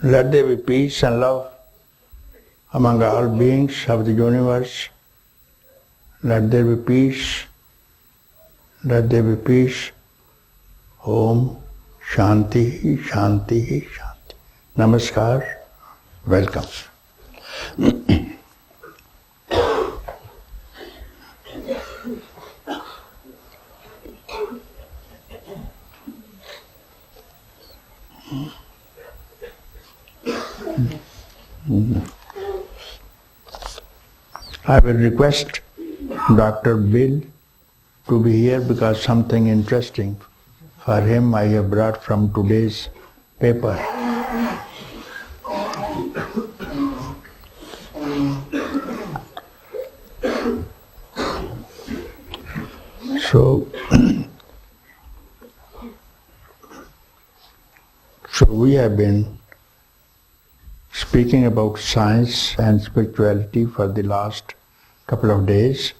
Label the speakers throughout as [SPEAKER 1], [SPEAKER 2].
[SPEAKER 1] Let there be peace and love among all beings of the universe. Let there be peace. Let there be peace. Om Shanti, Shanti, Shanti. Namaskar. Welcome. I will request Dr. Bill to be here because something interesting for him I have brought from today's paper. So we have been speaking about science and spirituality for the last couple of days,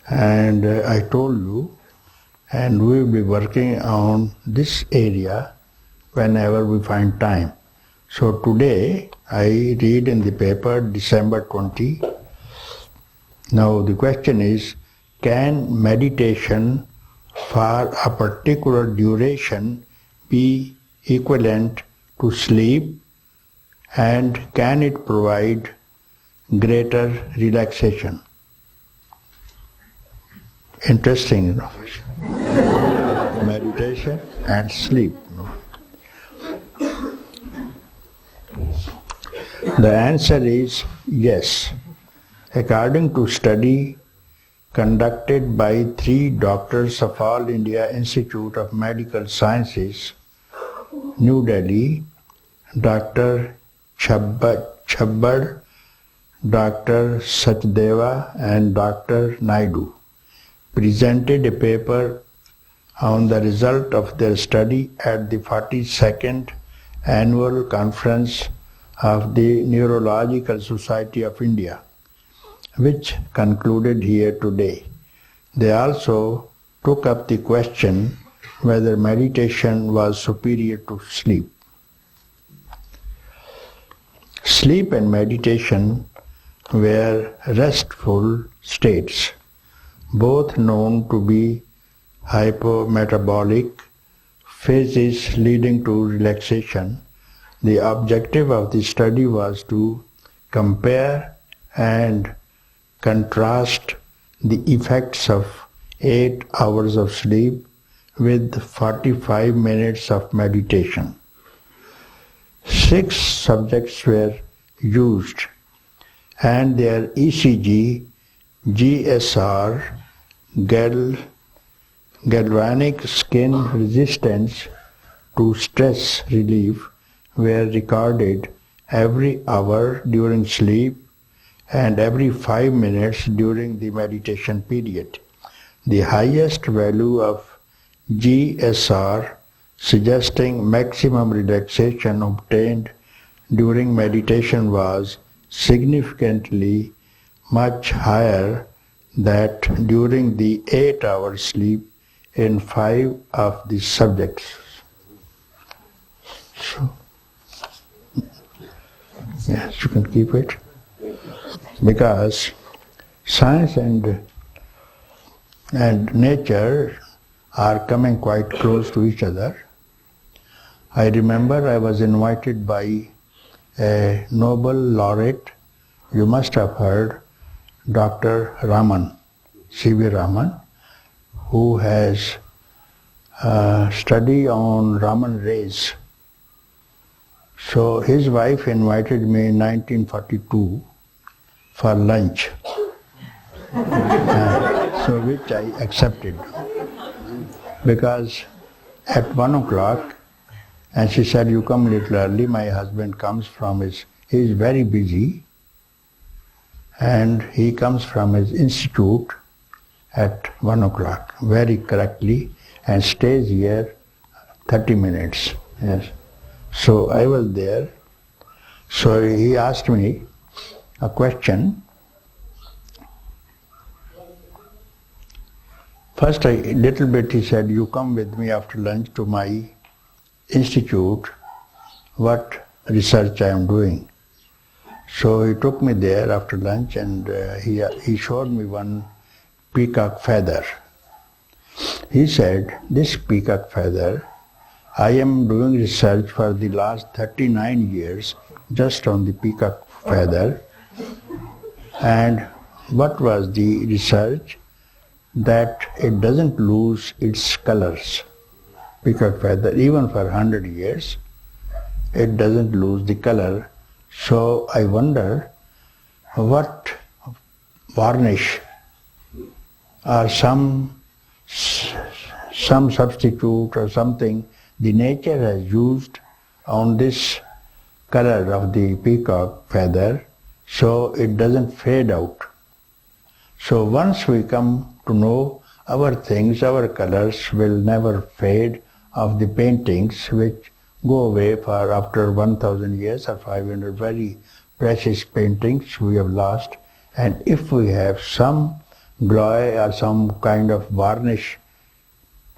[SPEAKER 1] and I told you, and we will be working on this area whenever we find time. So today I read in the paper December 20. Now the question is, can meditation for a particular duration be equivalent to sleep, and can it provide greater relaxation? Interesting, you know. Meditation and sleep. The answer is yes. According to study conducted by 3 doctors of All India Institute of Medical Sciences, New Delhi, Dr. Chabbar, Dr. Sachdeva and Dr. Naidu presented a paper on the result of their study at the 42nd Annual Conference of the Neurological Society of India, which concluded here today. They also took up the question whether meditation was superior to sleep. Sleep and meditation were restful states, both known to be hypometabolic phases leading to relaxation. The objective of the study was to compare and contrast the effects of 8 hours of sleep with 45 minutes of meditation. 6 subjects were used, and their ECG, GSR, galvanic skin resistance to stress relief were recorded every hour during sleep and every 5 minutes during the meditation period. The highest value of GSR, suggesting maximum relaxation obtained during meditation, was significantly much higher than during the 8-hour sleep in 5 of the subjects. So, yes, you can keep it. Because science and nature are coming quite close to each other. I remember I was invited by a Nobel laureate, you must have heard, Dr. Raman, C.V. Raman, who has study on Raman rays. So his wife invited me in 1942 for lunch, so which I accepted, because at 1 o'clock, and she said, you come a little early, my husband comes from he is very busy, and he comes from his institute at 1 o'clock, very correctly, and stays here 30 minutes. Yes. So I was there. So he asked me a question. First, a little bit he said, you come with me after lunch to my institute. What research I am doing. So he took me there after lunch and he showed me one peacock feather. He said, this peacock feather, I am doing research for the last 39 years just on the peacock feather. And what was the research? That it doesn't lose its colors. Peacock feather, even for 100 years, it doesn't lose the color. So I wonder what varnish or some substitute or something the nature has used on this color of the peacock feather so it doesn't fade out. So once we come to know our things, our colors will never fade of the paintings which go away for after 1000 years or 500 very precious paintings we have lost. And if we have some glory or some kind of varnish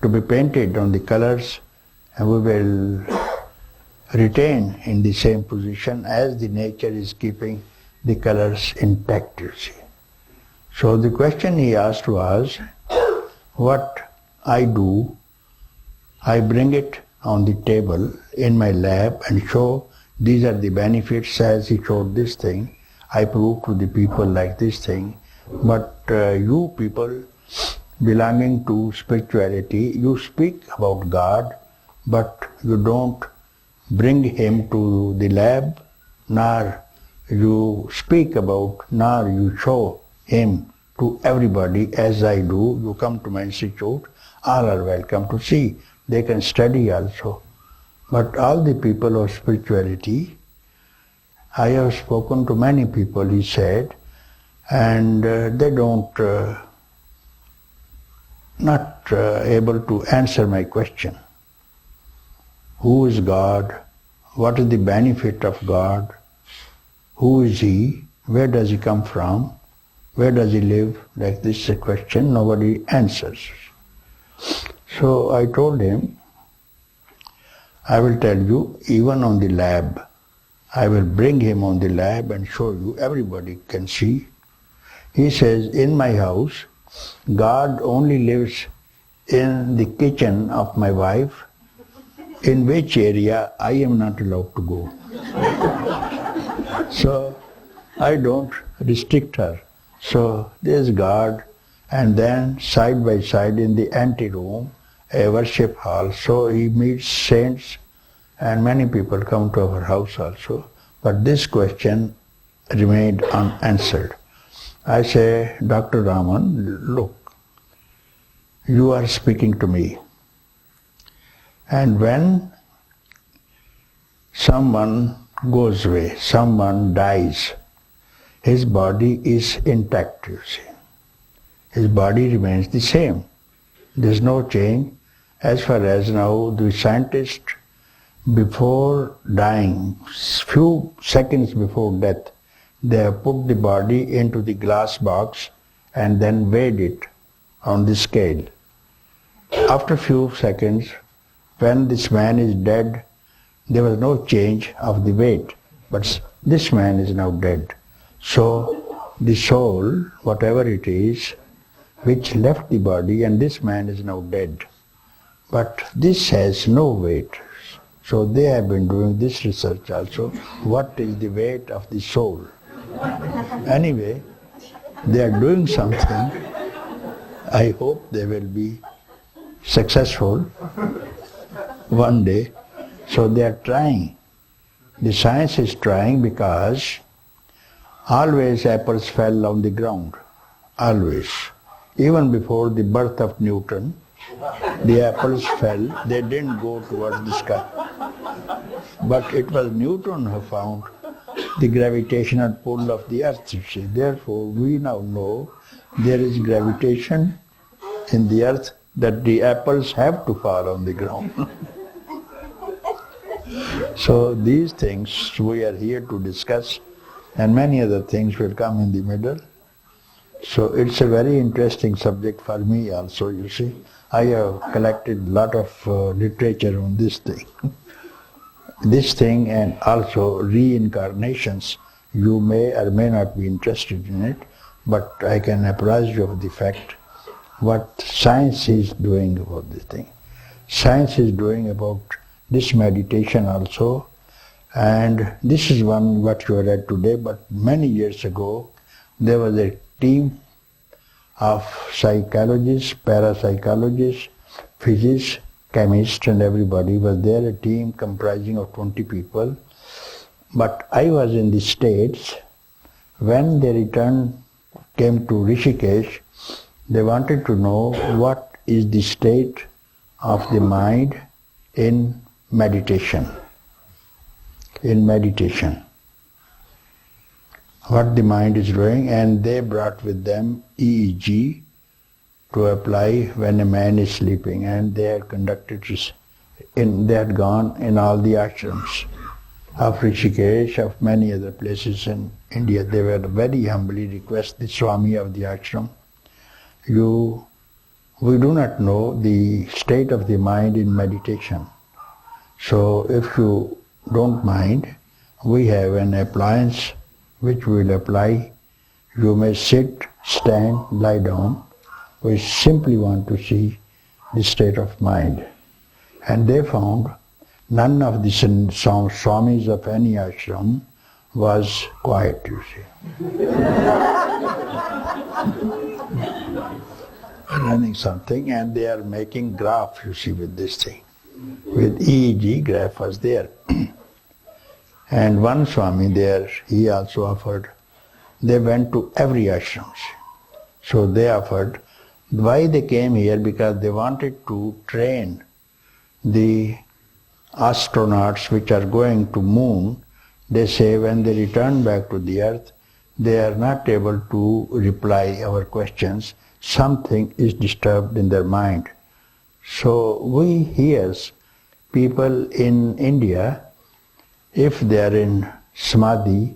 [SPEAKER 1] to be painted on the colors, and we will retain in the same position as the nature is keeping the colors intact, you see. So the question he asked was, what I do, I bring it on the table in my lab and show these are the benefits as he showed this thing. I prove to the people like this thing. But you people belonging to spirituality, you speak about God, but you don't bring him to the lab, nor you speak about, nor you show him to everybody as I do. You come to my institute, all are welcome to see. They can study also. But all the people of spirituality, I have spoken to many people, he said, and they don't, not able to answer my question. Who is God? What is the benefit of God? Who is he? Where does he come from? Where does he live? Like this is a question nobody answers. So I told him, I will tell you even on the lab. I will bring him on the lab and show you, everybody can see. He says, in my house, God only lives in the kitchen of my wife, in which area I am not allowed to go. So I don't restrict her. So there's God, and then side by side in the anteroom, a worship hall. So he meets saints, and many people come to our house also. But this question remained unanswered. I say, Dr. Raman, look, you are speaking to me. And when someone goes away, someone dies, his body is intact, you see. His body remains the same. There's no change. As far as now the scientists, before dying, few seconds before death, they have put the body into the glass box and then weighed it on the scale. After few seconds, when this man is dead, there was no change of the weight, but this man is now dead. So the soul, whatever it is, which left the body, and this man is now dead. But this has no weight. So they have been doing this research also. What is the weight of the soul? Anyway, they are doing something. I hope they will be successful one day. So they are trying. The science is trying because always apples fell on the ground. Always. Even before the birth of Newton, the apples fell. They didn't go towards the sky. But it was Newton who found the gravitational pull of the earth, you see. Therefore, we now know there is gravitation in the earth that the apples have to fall on the ground. So these things we are here to discuss, and many other things will come in the middle. So it's a very interesting subject for me also, you see. I have collected a lot of literature on this thing. this thing and also reincarnations. You may or may not be interested in it, but I can apprise you of the fact what science is doing about this thing. Science is doing about this meditation also, and this is one what you read today, but many years ago there was a team of psychologists, parapsychologists, physicists, chemists, and everybody was there, a team comprising of 20 people. But I was in the States. When they came to Rishikesh, they wanted to know what is the state of the mind in meditation. In meditation. What the mind is doing, and they brought with them EEG to apply when a man is sleeping, and they had they had gone in all the ashrams of Rishikesh, of many other places in India. They were very humbly request the Swami of the ashram, we do not know the state of the mind in meditation. So if you don't mind, we have an appliance which we will apply. You may sit, stand, lie down. We simply want to see the state of mind. And they found none of the swamis of any ashram was quiet, you see. Running something, and they are making graph, you see, with this thing. With EEG, graph was there. And one Swami there, he also offered, they went to every ashram. So they offered, why they came here? Because they wanted to train the astronauts which are going to moon. They say when they return back to the earth, they are not able to reply our questions. Something is disturbed in their mind. So we hear people in India, if they are in samadhi,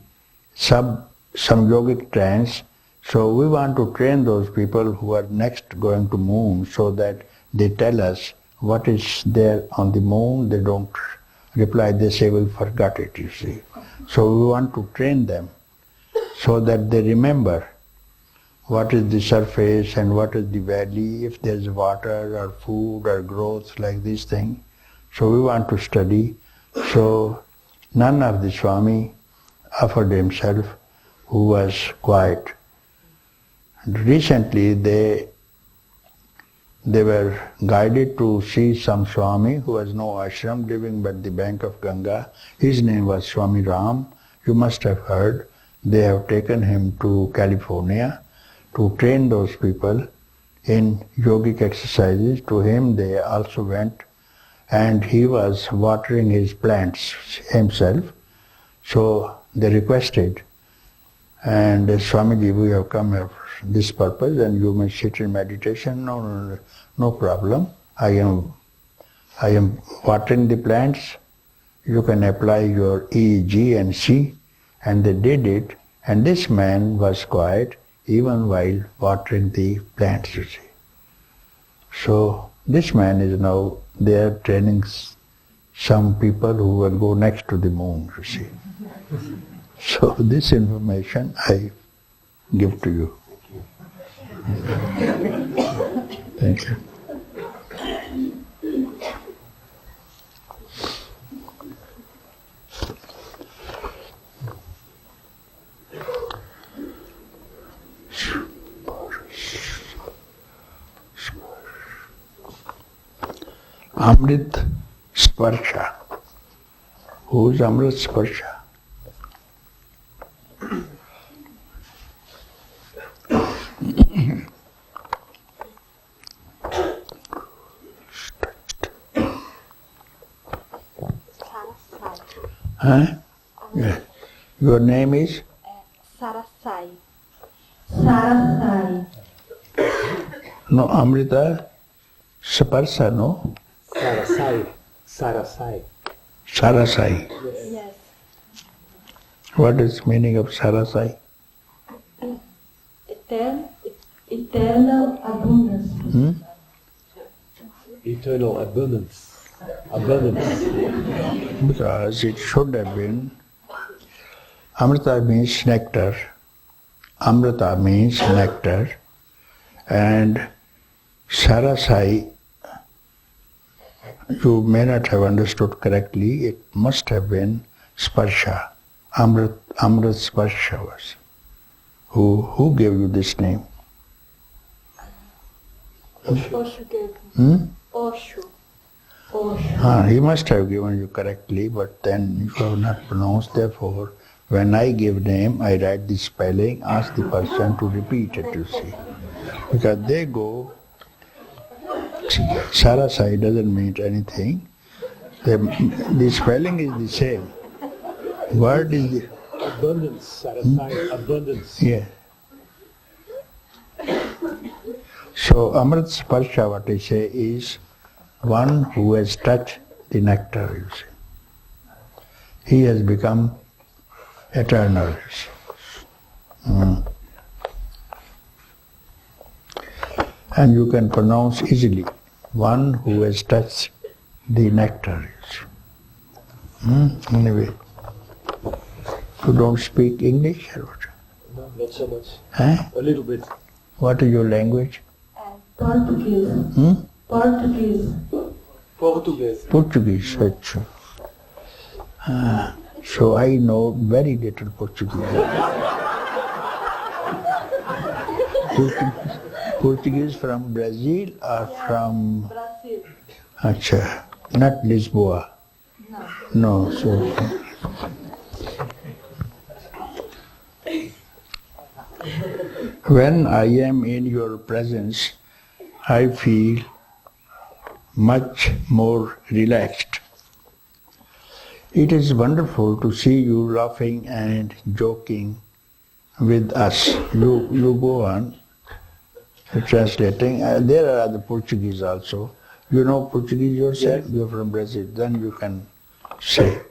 [SPEAKER 1] some yogic trance, so we want to train those people who are next going to moon so that they tell us what is there on the moon. They don't reply, they say we forgot it, you see. So we want to train them so that they remember what is the surface and what is the valley, if there is water or food or growth, like this thing. So we want to study. So none of the Swami offered himself who was quiet. Recently they were guided to see some Swami who has no ashram, living by the bank of Ganga. His name was Swami Ram. You must have heard. They have taken him to California to train those people in yogic exercises. To him they also went, and he was watering his plants himself. So they requested, and Swamiji, we have come here for this purpose, and you may sit in meditation. No problem. I am watering the plants. You can apply your EEG and see. And they did it, and this man was quiet even while watering the plants, you see. So this man is now there training some people who will go next to the moon, you see. So this information I give to you. Thank you. Amrit Sparsha. Who is Amrit Sparsha? Huh? Yeah. Your name is?
[SPEAKER 2] Sarasai. Sarasai.
[SPEAKER 1] No, Amrita Sparsha, no?
[SPEAKER 3] Sarasai. Sarasai.
[SPEAKER 1] Sarasai.
[SPEAKER 2] Yes.
[SPEAKER 1] What is the meaning of Sarasai?
[SPEAKER 2] Eternal abundance.
[SPEAKER 3] Eternal abundance. Abundance.
[SPEAKER 1] because it should have been Amrita means nectar. Amrita means nectar, and Sarasai, you may not have understood correctly, it must have been Sparsha. Amrit Sparsha was. Who gave you this name?
[SPEAKER 2] Osho gave me. Osho.
[SPEAKER 1] He must have given you correctly, but then you have not pronounced. Therefore, when I give name, I write the spelling, ask the person to repeat it, you see. Because they go, Sarasai doesn't mean anything. The spelling is the same. Word is the...
[SPEAKER 3] Abundance, Sarasai, abundance.
[SPEAKER 1] Yeah. So, Amrit Sparsha, what I say is, one who has touched the nectar, you see. He has become eternal. And you can pronounce easily, one who has touched the nectar. Anyway, you don't speak English or what?
[SPEAKER 3] No, not so much.
[SPEAKER 1] Huh?
[SPEAKER 3] A little bit.
[SPEAKER 1] What is your language?
[SPEAKER 2] Portuguese. Portuguese.
[SPEAKER 3] Portuguese.
[SPEAKER 1] Portuguese. Achha. So I know very little Portuguese. Portuguese from Brazil or from...
[SPEAKER 2] Brazil.
[SPEAKER 1] Achha. Not Lisboa.
[SPEAKER 2] No.
[SPEAKER 1] No, so... When I am in your presence, I feel much more relaxed. It is wonderful to see you laughing and joking with us. You go on translating. There are other Portuguese also. You know Portuguese yourself?
[SPEAKER 3] Yes.
[SPEAKER 1] You are from Brazil. Then you can say.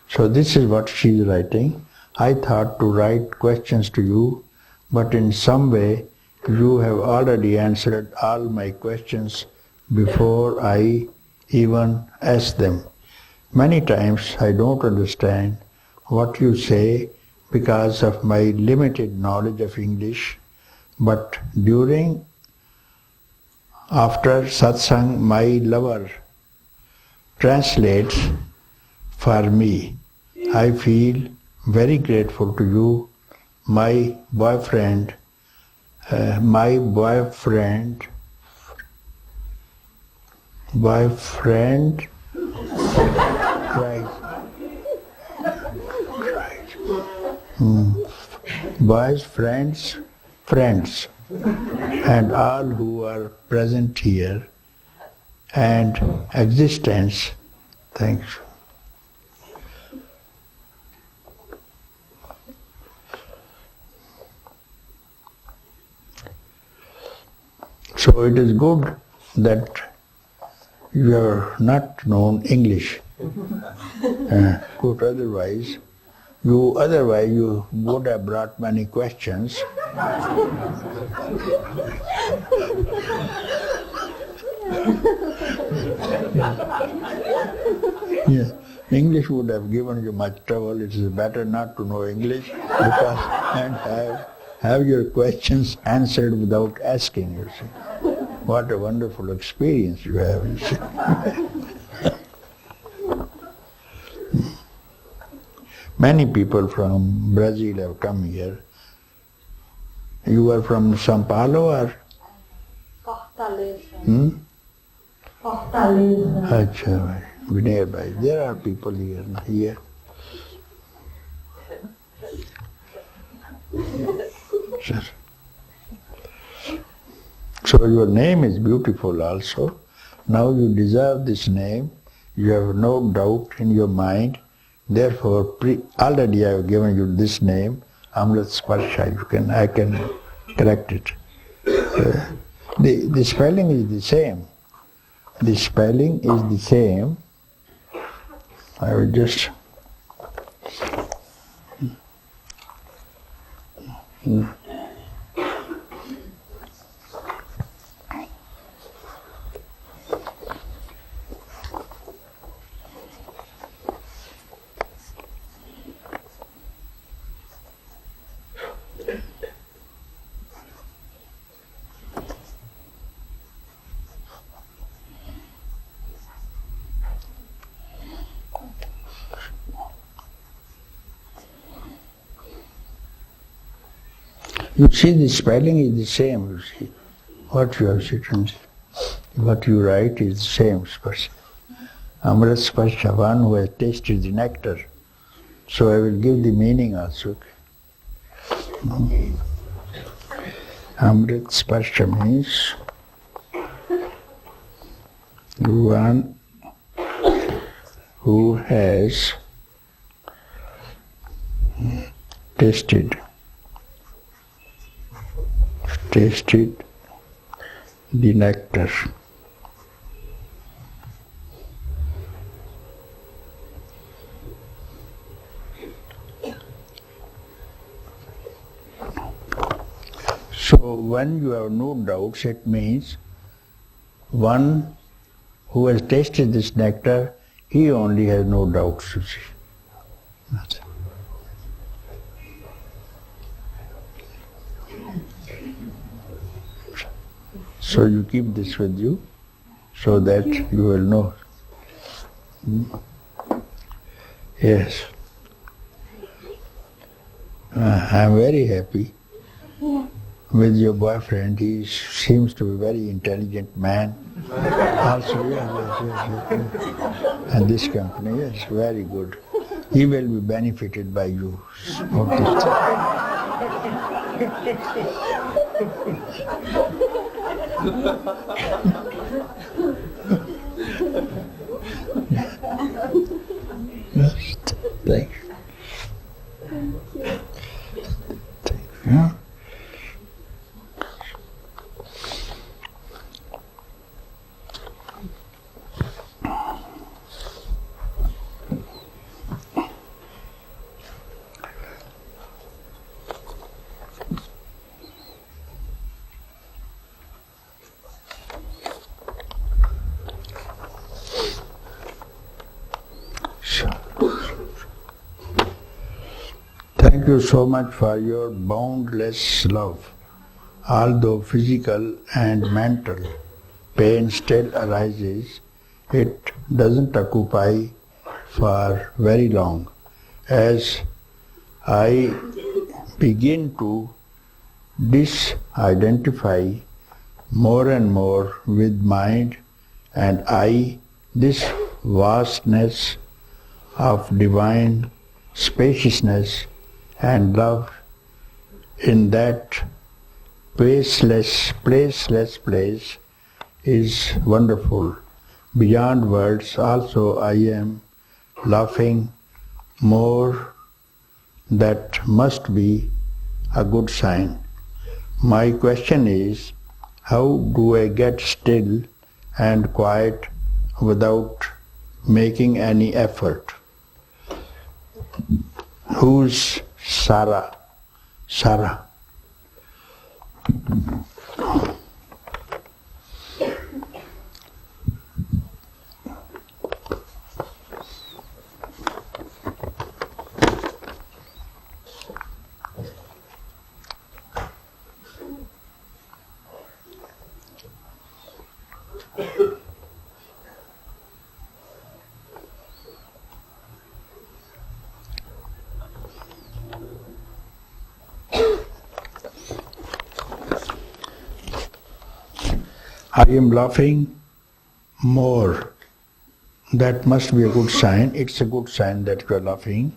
[SPEAKER 1] So this is what she is writing. I thought to write questions to you, but in some way you have already answered all my questions before I even ask them. Many times I don't understand what you say because of my limited knowledge of English, but after satsang, my lover translates for me. I feel very grateful to you, my boyfriend, right. Boys, friends, and all who are present here, and existence. Thanks. So it is good that you have not known English. Good, otherwise you would have brought many questions. Yeah. English would have given you much trouble. It is better not to know English and have your questions answered without asking, you see. What a wonderful experience you have, you see. Many people from Brazil have come here. You are from São Paulo or?
[SPEAKER 2] Fortaleza. Fortaleza.
[SPEAKER 1] Achha, nearby. There are people here. Sure. So your name is beautiful also. Now you deserve this name. You have no doubt in your mind. Therefore, already I have given you this name, Amrit Sparsha. I can correct it. The spelling is the same. The spelling is the same. I will just... You see, the spelling is the same, you see. What you have written, what you write is the same. Amrit Sparsha, one who has tasted the nectar. So I will give the meaning also. Amrit Sparsha means one who has tasted the nectar. So when you have no doubts, it means one who has tasted this nectar, he only has no doubts, you see. That's it. So you keep this with you so that you will know. Yes. I am very happy with your boyfriend. He seems to be a very intelligent man. Also, yes. And this company, yes, very good. He will be benefited by you. Yes, thank you. Yeah. Thank you so much for your boundless love. Although physical and mental pain still arises, it doesn't occupy for very long. As I begin to disidentify more and more with mind and I, this vastness of divine spaciousness and love in that placeless place is wonderful. Beyond words, also I am laughing more. That must be a good sign. My question is, how do I get still and quiet without making any effort? Who's Sarah? Sarah. I am laughing more. That must be a good sign. It's a good sign that you are laughing.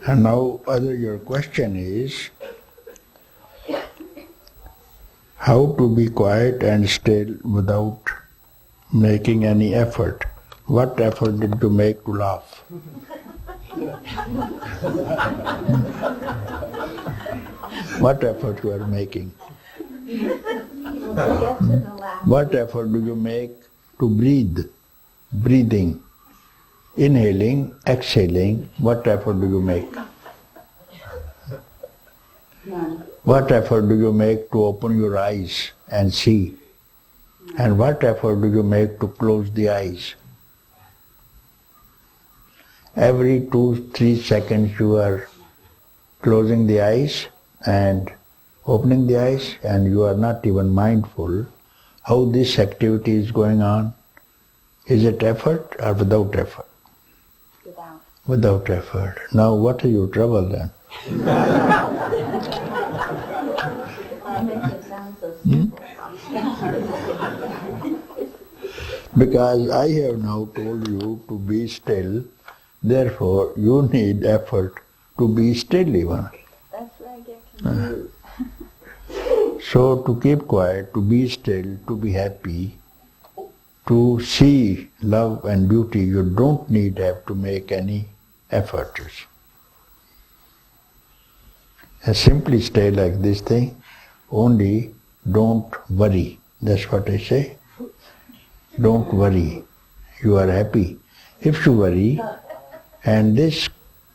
[SPEAKER 1] And now your question is, how to be quiet and still without making any effort. What effort did you make to laugh? What effort you are making? What effort do you make to breathe? Breathing, inhaling, exhaling, what effort do you make?
[SPEAKER 2] None.
[SPEAKER 1] What effort do you make to open your eyes and see? And what effort do you make to close the eyes? Every 2-3 seconds you are closing the eyes and opening the eyes, and you are not even mindful how this activity is going on. Is it effort or without effort?
[SPEAKER 2] Without.
[SPEAKER 1] Without effort. Now what is your trouble then? Because I have now told you to be still, therefore you need effort to be still even.
[SPEAKER 2] That's where I get confused.
[SPEAKER 1] So to keep quiet, to be still, to be happy, to see love and beauty, you don't have to make any effort. Simply stay like this thing, only don't worry. That's what I say. Don't worry. You are happy. If you worry, and this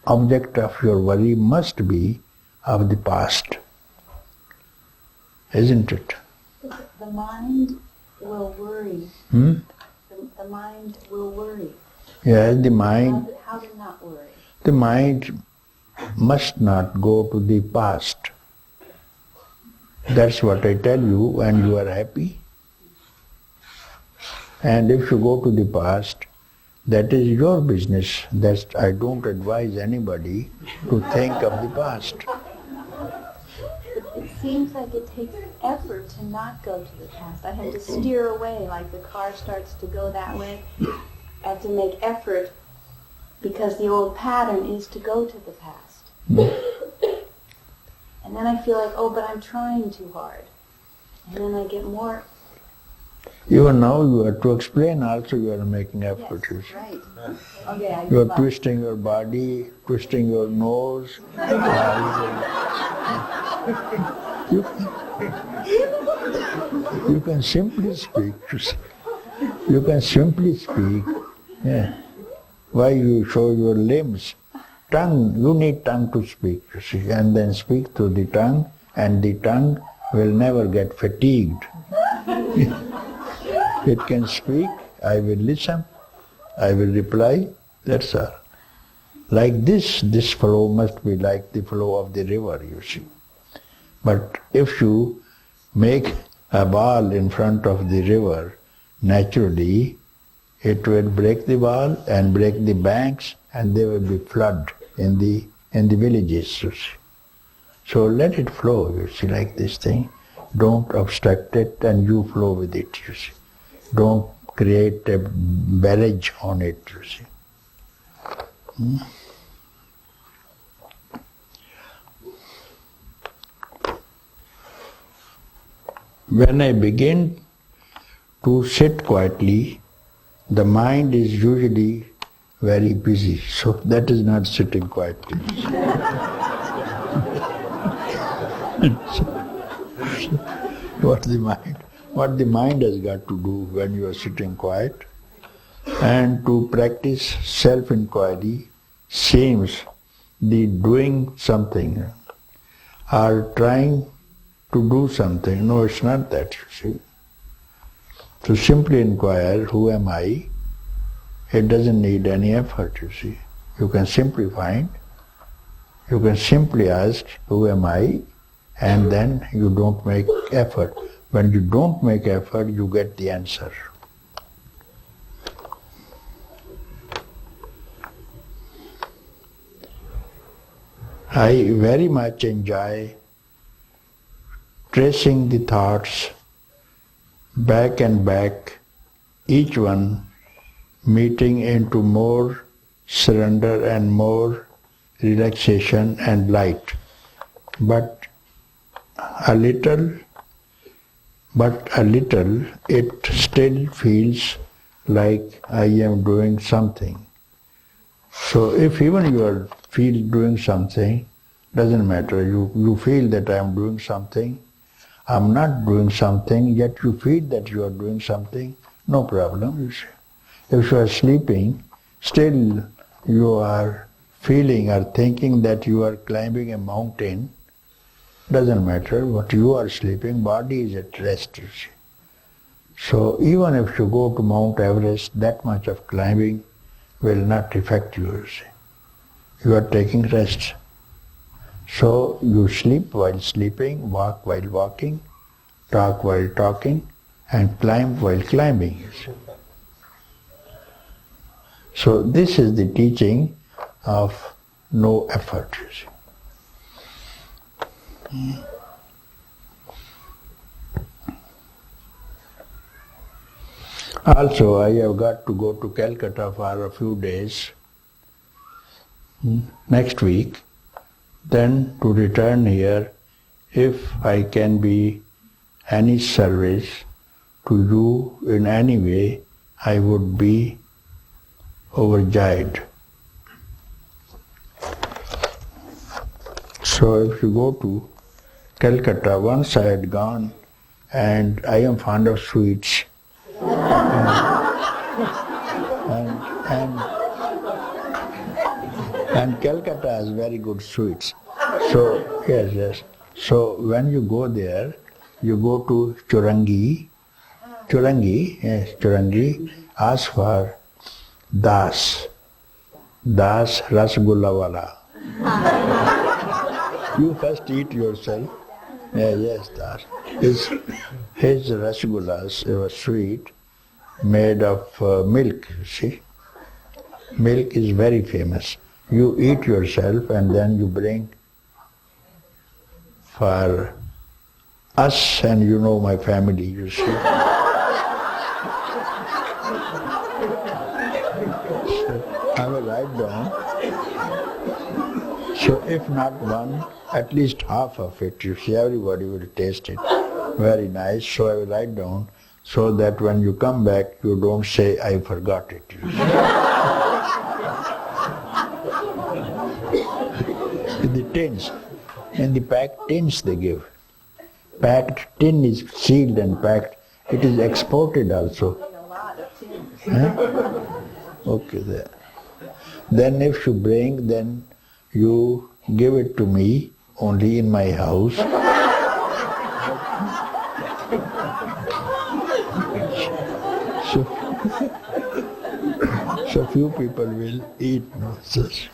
[SPEAKER 1] object of your worry must be of the past, isn't it?
[SPEAKER 2] The mind will worry.
[SPEAKER 1] The
[SPEAKER 2] The mind will worry.
[SPEAKER 1] Yes, the mind.
[SPEAKER 2] How to not worry?
[SPEAKER 1] The mind must not go to the past. That's what I tell you, and you are happy. And if you go to the past, that is your business. I don't advise anybody to think of the past.
[SPEAKER 2] It seems like it takes effort to not go to the past. I have to steer away, like the car starts to go that way. I have to make effort because the old pattern is to go to the past. And then I feel like, oh, but I'm trying too hard. And then I get more...
[SPEAKER 1] Even now you are to explain also you are making effort.
[SPEAKER 2] Yes, right. Okay, I
[SPEAKER 1] You are
[SPEAKER 2] give up.
[SPEAKER 1] twisting your body, twisting your nose. You can simply speak. You can simply speak. Yeah. Why you show your limbs? Tongue, you need tongue to speak, you see, and then speak through the tongue, and the tongue will never get fatigued. It can speak, I will listen, I will reply, that's all. Like this flow must be like the flow of the river, you see. But if you make a wall in front of the river, naturally it will break the wall and break the banks, and there will be flood in the villages, you see. So let it flow, you see, like this thing. Don't obstruct it, and you flow with it, you see. Don't create a barrage on it, you see. When I begin to sit quietly, the mind is usually very busy, so that is not sitting quietly. What the mind has got to do when you are sitting quiet, and to practice self-inquiry seems the doing something or trying to do something. No, it's not that, you see. To simply inquire, who am I? It doesn't need any effort, you see. You can simply find, you can simply ask, who am I? And then you don't make effort. When you don't make effort, you get the answer. I very much enjoy tracing the thoughts back and back, each one meeting into more surrender and more relaxation and light. But a little, it still feels like I am doing something. So if even you are doing something, doesn't matter. You feel that I am doing something. I'm not doing something, yet you feel that you are doing something. No problem, you see. If you are sleeping, still you are feeling or thinking that you are climbing a mountain. Doesn't matter, but you are sleeping, body is at rest, you see. So even if you go to Mount Everest, that much of climbing will not affect you, you see. You are taking rest. So you sleep while sleeping, walk while walking, talk while talking, and climb while climbing, you see. So this is the teaching of no effort, you see. Also, I have got to go to Calcutta for a few days next week, then to return here. If I can be any service to you in any way, I would be overjoyed. So if you go to Calcutta, once I had gone, and I am fond of sweets, and Calcutta has very good sweets. So yes. So when you go there, you go to Churangi, ask for Das Rasgulla Wala. You first eat yourself. Yes, Das. His rasgullas were sweet, made of milk, see. Milk is very famous. You eat yourself and then you bring for us, and you know my family, you see. So I will write down. So if not one, at least half of it, you see, everybody will taste it. Very nice. So I will write down so that when you come back, you don't say, I forgot it. You see. The tins, in the packed tins they give. Packed tin is sealed and packed. It is exported also. Huh? Okay, there. Then if you bring, then you give it to me only in my house. So few people will eat. No, such.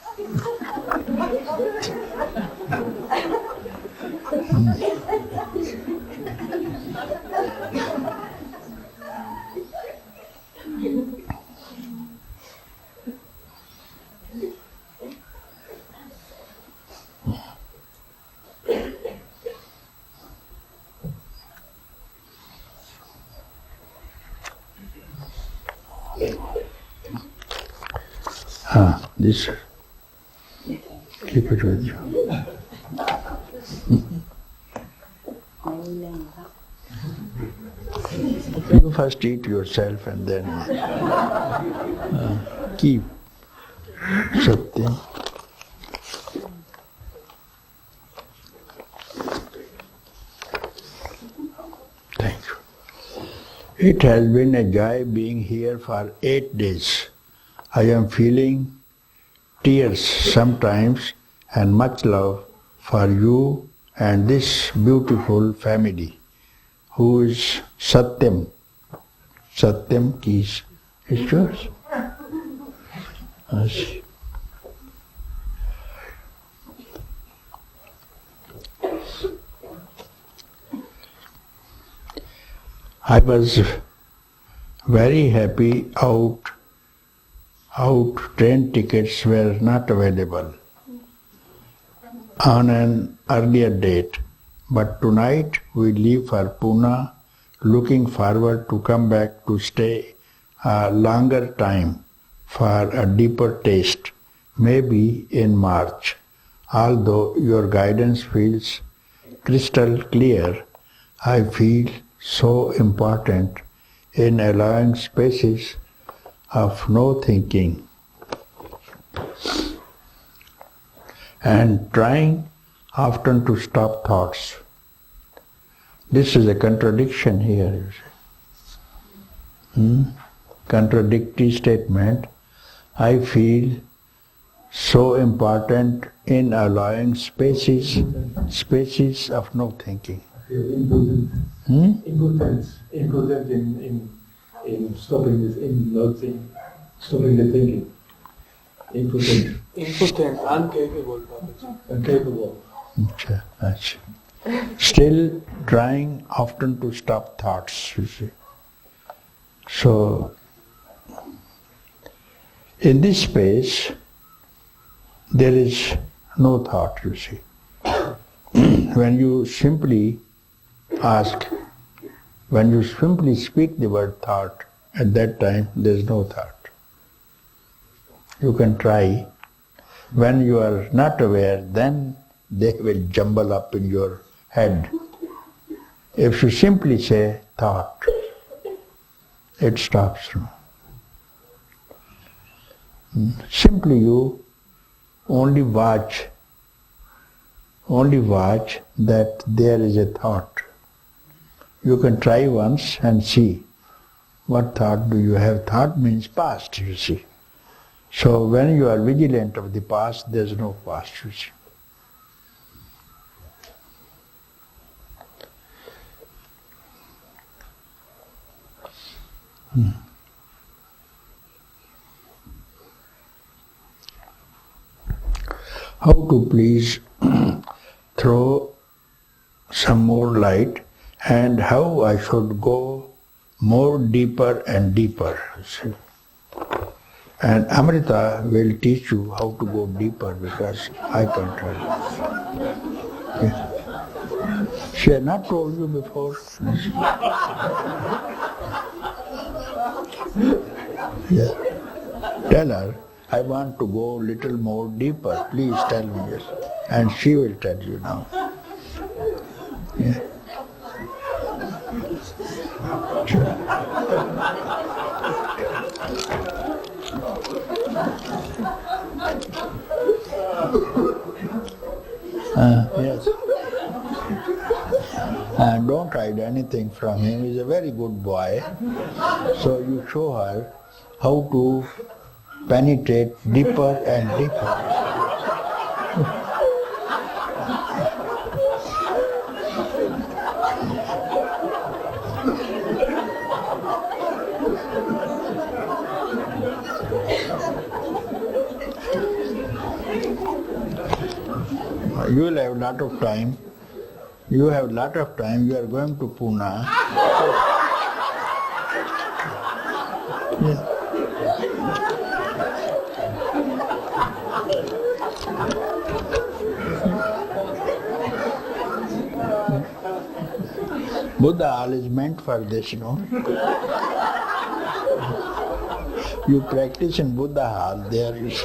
[SPEAKER 1] This, keep it with you. You first eat yourself and then keep something. Thank you. It has been a joy being here for 8 days. I am feeling tears sometimes and much love for you and this beautiful family who is Satyam. Satyam is yours. I was very happy out train tickets were not available on an earlier date, but tonight we leave for Pune, looking forward to come back to stay a longer time for a deeper taste, maybe in March. Although your guidance feels crystal clear, I feel so important in allowing spaces of no thinking and trying often to stop thoughts. This is a contradiction here, you see. Contradictory statement. I feel so important in allowing spaces of no thinking.
[SPEAKER 3] Impotent in stopping this, stopping the thinking. Impotent, incapable. Incapable.
[SPEAKER 1] Still trying often to stop thoughts, you see. So, in this space, there is no thought, you see. When you simply ask, when you simply speak the word thought, At that time, there is no thought. You can try. When you are not aware, then they will jumble up in your head. If you simply say thought, it stops. Simply you only watch that there is a thought. You can try once and see what thought do you have. Thought means past, you see. So when you are vigilant of the past, there is no past, you see. How to please throw some more light and how I should go more deeper and deeper. See? And Amrita will teach you how to go deeper because I can't tell you. Yeah. She had not told you before. Yeah. Tell her, I want to go a little more deeper. Please tell me. Yes. And she will tell you now. Yeah. Yes. And don't hide anything from him. He's a very good boy. So you show her how to penetrate deeper and deeper. You will have a lot of time. You have a lot of time. You are going to Pune. Yeah. Buddha Hall is meant for this, you know. You practice in Buddha Hall, there is.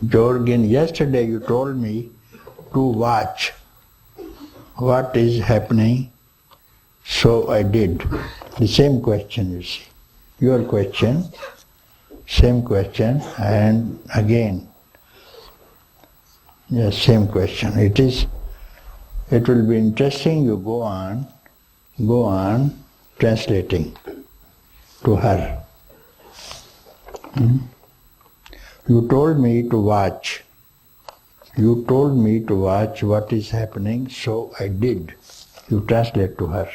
[SPEAKER 1] Jorgin, yesterday you told me to watch what is happening, so I did. The same question, you see. Your question, same question, and again, yes, same question. It will be interesting. You go on translating to her. You told me to watch. You told me to watch what is happening, so I did. You translate to her.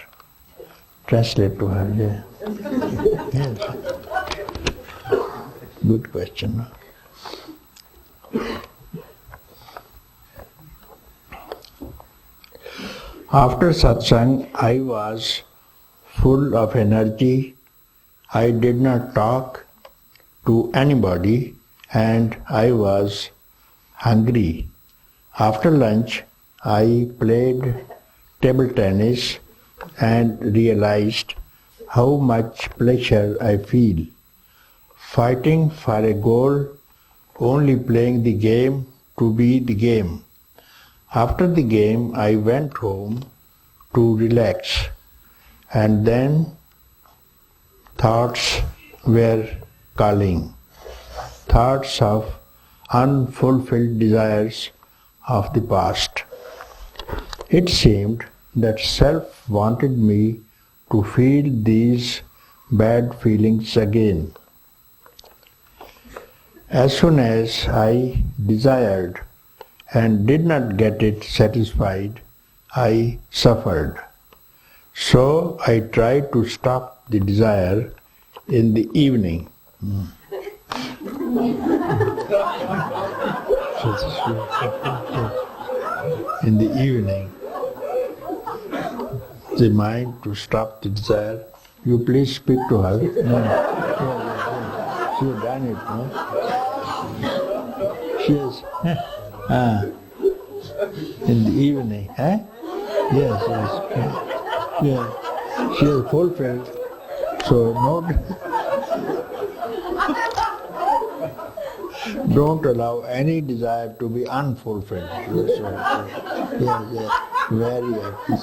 [SPEAKER 1] Translate to her, yeah. Yes. Good question. After satsang, I was full of energy. I did not talk to anybody and I was hungry. After lunch, I played table tennis and realized how much pleasure I feel. Fighting for a goal, only playing the game to be the game. After the game, I went home to relax, and then thoughts were calling. Thoughts of unfulfilled desires of the past. It seemed that self wanted me to feel these bad feelings again. As soon as I desired and did not get it satisfied, I suffered. So I tried to stop the desire in the evening. In the evening, the mind to stop the desire You please speak to her. No. She has done it, no? She has, in the evening, eh? Yes. Yeah. She has fulfilled. So don't allow any desire to be unfulfilled. Yes. Very happy.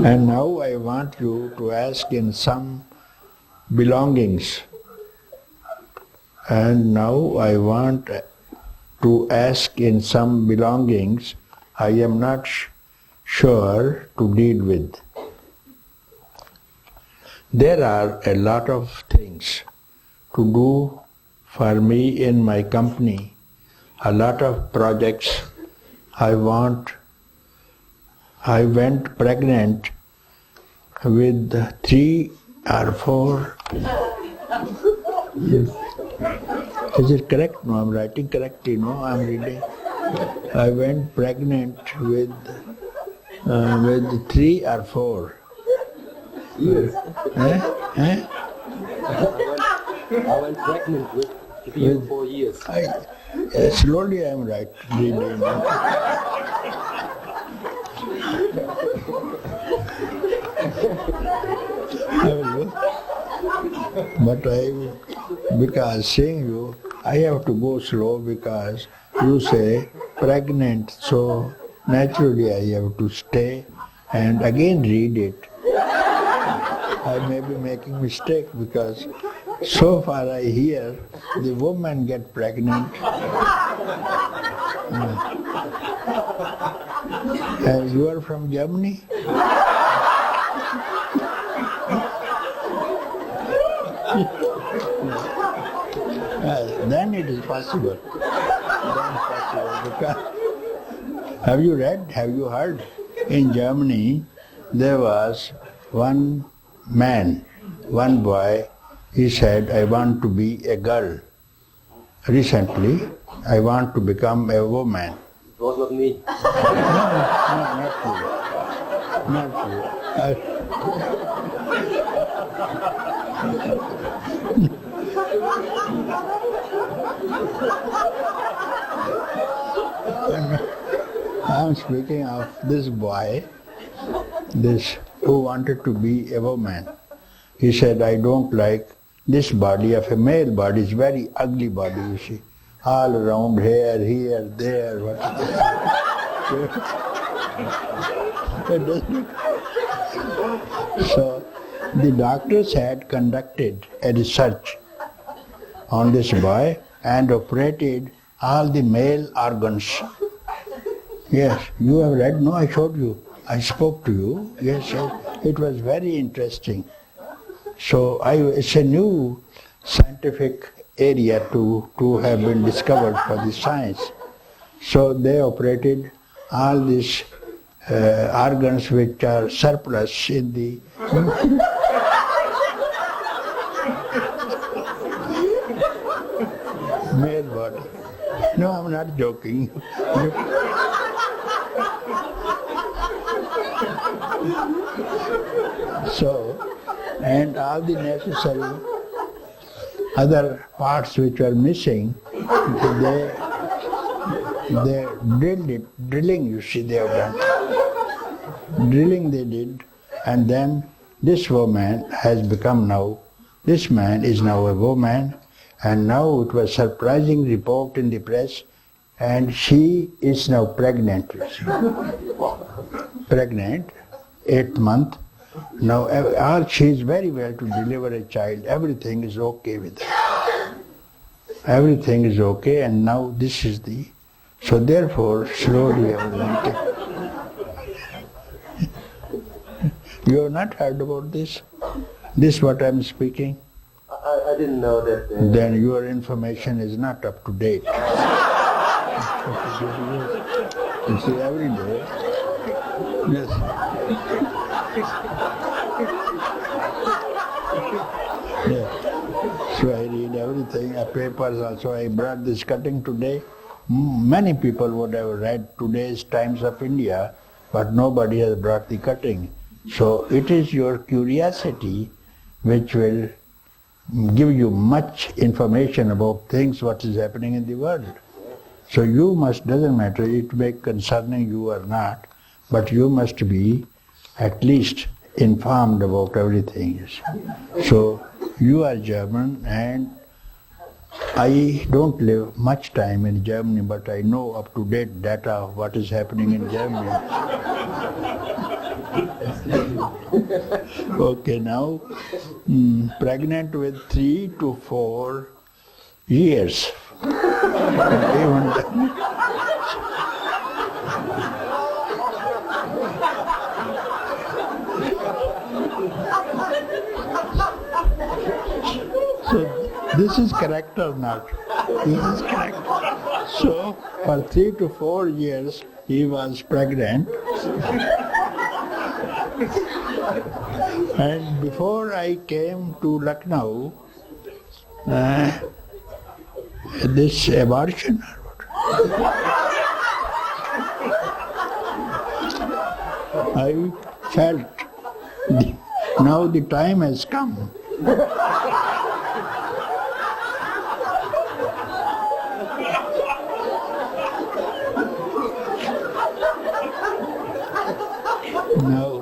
[SPEAKER 1] And now I want you to ask in some belongings. And now I want to ask in some belongings I am not sure to deal with. There are a lot of things to do for me in my company, a lot of projects I went pregnant with 3 or 4. Is it correct? No, I'm writing correctly. No, I'm reading. I went pregnant with 3 or 4.
[SPEAKER 3] Yes.
[SPEAKER 1] Eh?
[SPEAKER 3] I went pregnant with 3 or 4 years.
[SPEAKER 1] Slowly I'm reading. But because seeing you, I have to go slow because you say pregnant, so naturally I have to stay and again read it. I may be making mistake because so far I hear the woman get pregnant. And you are from Germany? Then it is possible. Because have you heard? In Germany, there was one man, one boy, he said, I want to be a girl. Recently, I want to become a woman.
[SPEAKER 3] It was not me.
[SPEAKER 1] No, not you. I'm speaking of this boy, who wanted to be a woman. He said, I don't like this body of a male body. It's very ugly body, you see. All around here, there. So the doctors had conducted a research on this boy and operated all the male organs. Yes, you have read? No, I showed you. I spoke to you. Yes, it was very interesting. So it's a new scientific area to have been discovered for the science. So they operated all these organs which are surplus in the male body. No, I'm not joking. So, and all the necessary other parts which were missing, they drilling, you see, they have done. Drilling they did, and then this woman has become now, this man is now a woman, and now it was surprising report in the press, and she is now pregnant, you see. Pregnant, 8th month. Now she is very well to deliver a child. Everything is okay with her. Everything is okay, and now this is the... So therefore, slowly I will... You have not heard about this? This what I am speaking?
[SPEAKER 3] I didn't know that.
[SPEAKER 1] Then your information is not up to date. You see, every day. Yes. Yeah. So I read everything, papers also. I brought this cutting today many people would have read today's Times of India, but nobody has brought the cutting. So it is your curiosity which will give you much information about things what is happening in the world. So you must, doesn't matter, it may concerning you or not, but you must be at least informed about everything. You see. So you are German, and I don't live much time in Germany, but I know up-to-date data of what is happening in Germany. Okay, now, pregnant with 3 to 4 years. Even so this is correct or not? This is correct. So for 3 to 4 years he was pregnant. And before I came to Lucknow, this abortion or what? I felt now the time has come. Now,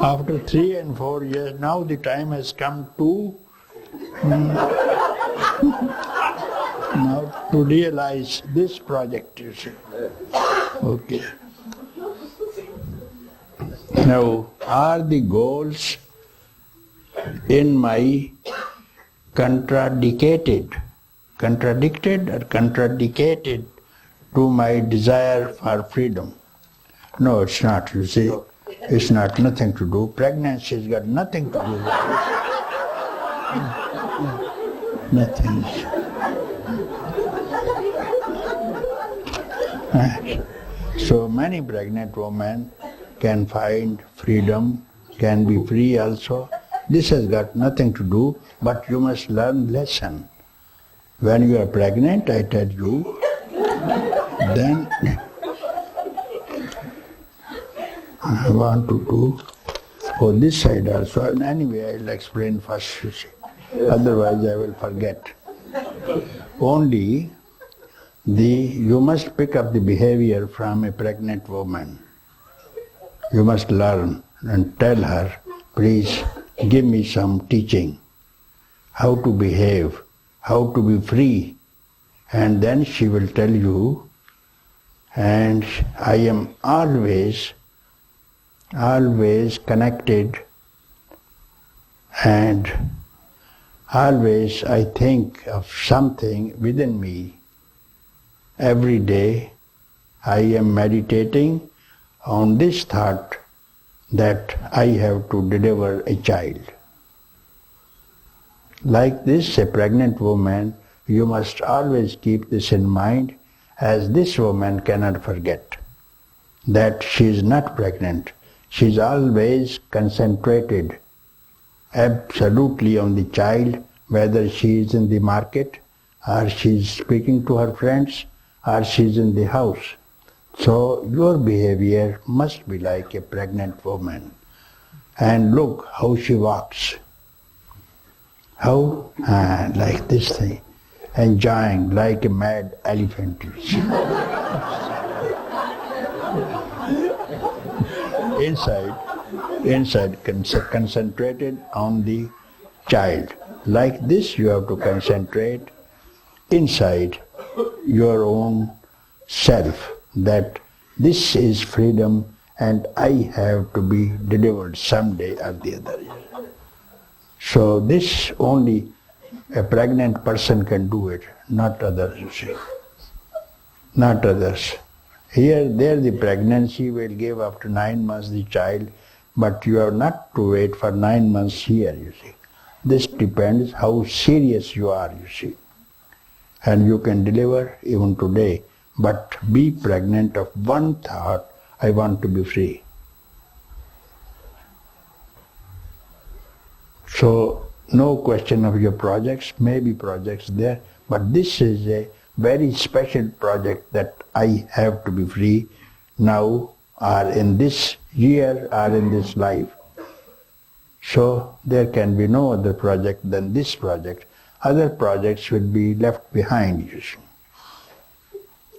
[SPEAKER 1] after 3 and 4 years, now the time has come to now to realize this project, you see. Okay. Now, are the goals in my contradicted or contradicted to my desire for freedom? No, it's not, you see. It's not, nothing to do. Pregnancy's got nothing to do with it. Nothing. So many pregnant women can find freedom, can be free also. This has got nothing to do, but you must learn lesson. When you are pregnant, I tell you, then I want to do on this side also. And anyway, I'll explain first, you see. Otherwise I will forget. Only you must pick up the behavior from a pregnant woman. You must learn and tell her, please give me some teaching, how to behave, how to be free. And then she will tell you, and I am always connected, and always I think of something within me. Every day I am meditating on this thought that I have to deliver a child. Like this, a pregnant woman, you must always keep this in mind, as this woman cannot forget that she is not pregnant. She is always concentrated absolutely on the child, whether she is in the market, or she is speaking to her friends, or she is in the house. So your behavior must be like a pregnant woman. And look how she walks. How? Like this thing. Enjoying like a mad elephant. Inside concentrated on the child. Like this you have to concentrate inside your own self, that this is freedom and I have to be delivered someday or the other. So this only a pregnant person can do it, not others, you see. Not others. There the pregnancy will give after 9 months the child, but you have not to wait for 9 months here, you see. This depends how serious you are, you see. And you can deliver even today, but be pregnant of one thought, I want to be free. So no question of your projects, maybe projects there, but this is a very special project that I have to be free now or in this year or in this life. So there can be no other project than this project. Other projects will be left behind, you see.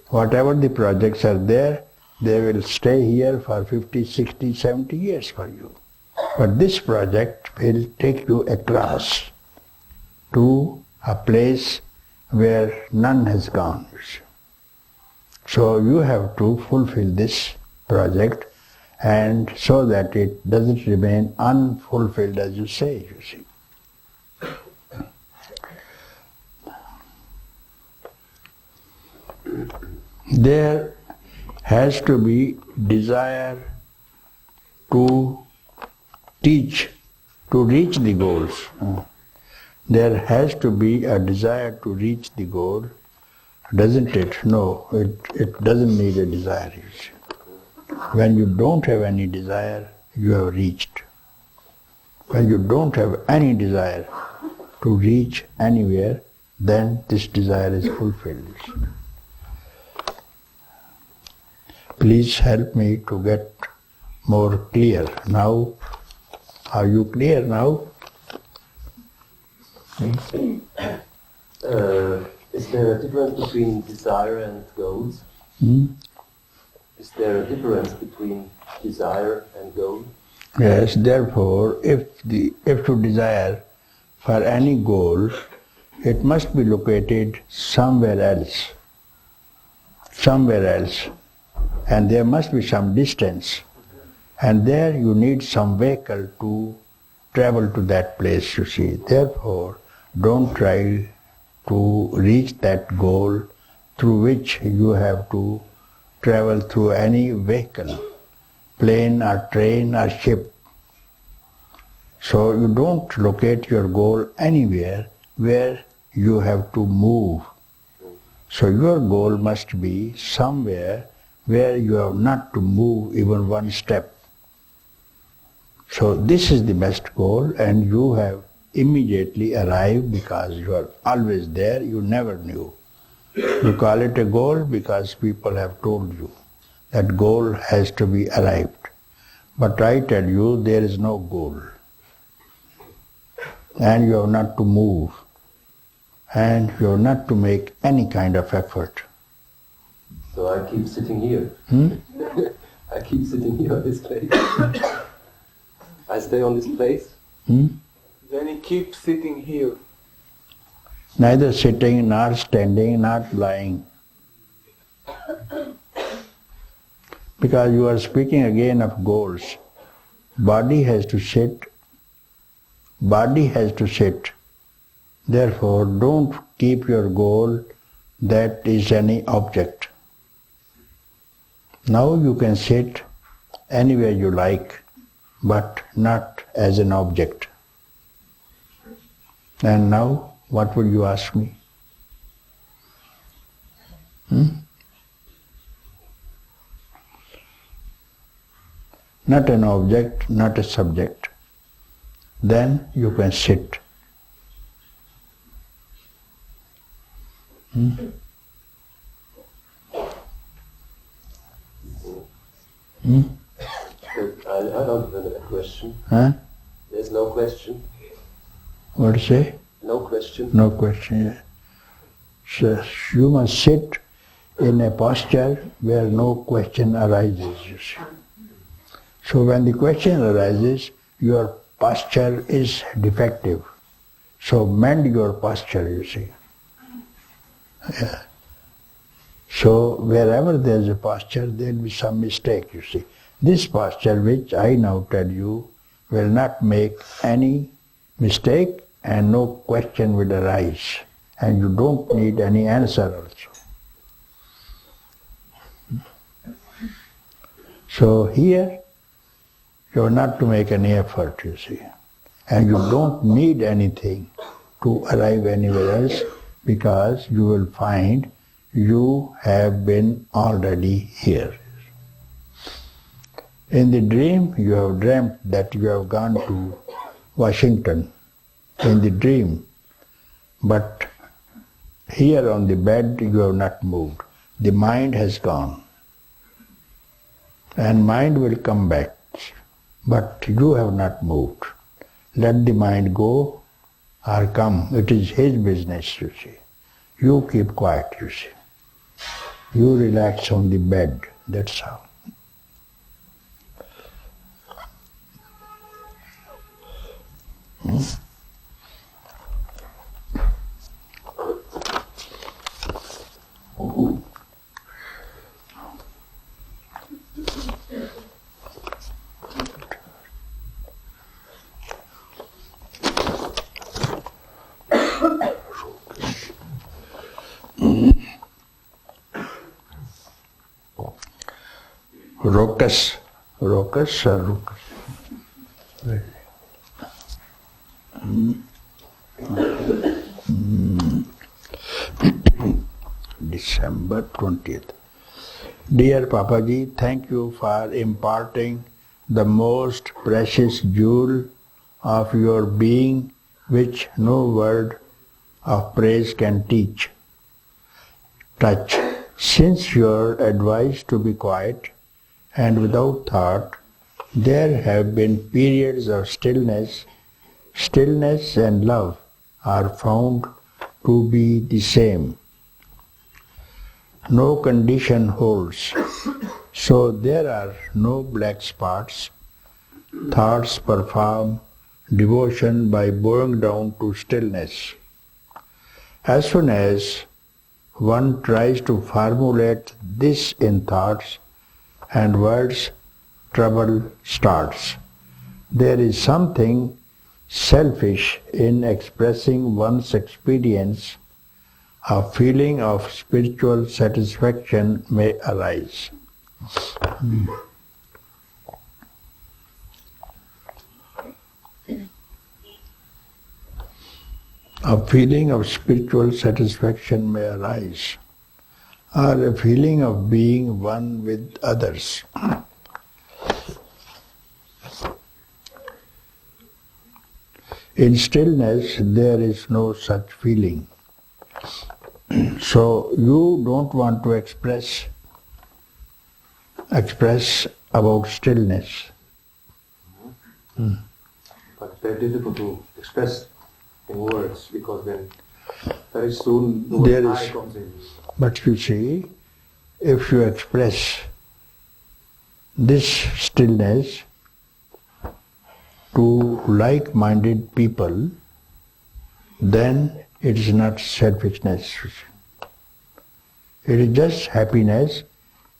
[SPEAKER 1] Whatever the projects are there, they will stay here for 50, 60, 70 years for you. But this project will take you across to a place where none has gone. So you have to fulfill this project, and so that it doesn't remain unfulfilled, as you say, you see. There has to be desire to teach, to reach the goals. There has to be a desire to reach the goal, doesn't it? No, it doesn't need a desire. You see. When you don't have any desire, you have reached. When you don't have any desire to reach anywhere, then this desire is fulfilled. Please help me to get more clear. Now, are you clear now?
[SPEAKER 3] Is there a difference between desire and goals? Is there a difference between desire and goal?
[SPEAKER 1] Yes, therefore, if to desire for any goal, it must be located somewhere else. And there must be some distance. And there you need some vehicle to travel to that place, you see. Therefore, don't try to reach that goal through which you have to travel through any vehicle, plane or train or ship. So you don't locate your goal anywhere where you have to move. So your goal must be somewhere where you have not to move even one step. So this is the best goal, and you have immediately arrived because you are always there, you never knew. You call it a goal because people have told you that goal has to be arrived. But I tell you, there is no goal. And you have not to move. And you have not to make any kind of effort.
[SPEAKER 3] So I keep sitting here. I keep sitting here on this place. I stay on this place.
[SPEAKER 4] Then he keeps sitting here.
[SPEAKER 1] Neither sitting, nor standing, not lying. Because you are speaking again of goals. Body has to sit. Therefore, don't keep your goal that is any object. Now you can sit anywhere you like, but not as an object. And now, what would you ask me? Not an object, not a subject. Then you can sit.
[SPEAKER 3] I don't have a question.
[SPEAKER 1] Huh?
[SPEAKER 3] There's no question.
[SPEAKER 1] What to say?
[SPEAKER 3] No question.
[SPEAKER 1] No question, yeah. So you must sit in a posture where no question arises, you see. So when the question arises, your posture is defective. So mend your posture, you see. Yeah. So wherever there is a posture, there will be some mistake, you see. This posture, which I now tell you, will not make any mistake and no question will arise. And you don't need any answer also. So here, you are not to make any effort, you see. And you don't need anything to arrive anywhere else, because you will find you have been already here. In the dream, you have dreamt that you have gone to Washington, in the dream. But Here on the bed you have not moved. The mind has gone. And mind will come back. But you have not moved. Let the mind go or come. It is his business, you see. You keep quiet, you see. You relax on the bed. That's how. Rocus. Rocus or Rocus? December 20th. Dear Papaji, thank you for imparting the most precious jewel of your being which no word of praise can touch. Since your advice to be quiet and without thought, there have been periods of stillness. Stillness and love are found to be the same. No condition holds. So there are no black spots. Thoughts perform devotion by bowing down to stillness. As soon as one tries to formulate this in thoughts and words, trouble starts. There is something selfish in expressing one's experience. A feeling of spiritual satisfaction may arise. A feeling of spiritual satisfaction may arise, or a feeling of being one with others. In stillness, there is no such feeling. So you don't want to express about stillness.
[SPEAKER 3] But it's very difficult to express in words because then very soon the word I comes in.
[SPEAKER 1] But you see, if you express this stillness to like-minded people, then it is not selfishness. It is just happiness.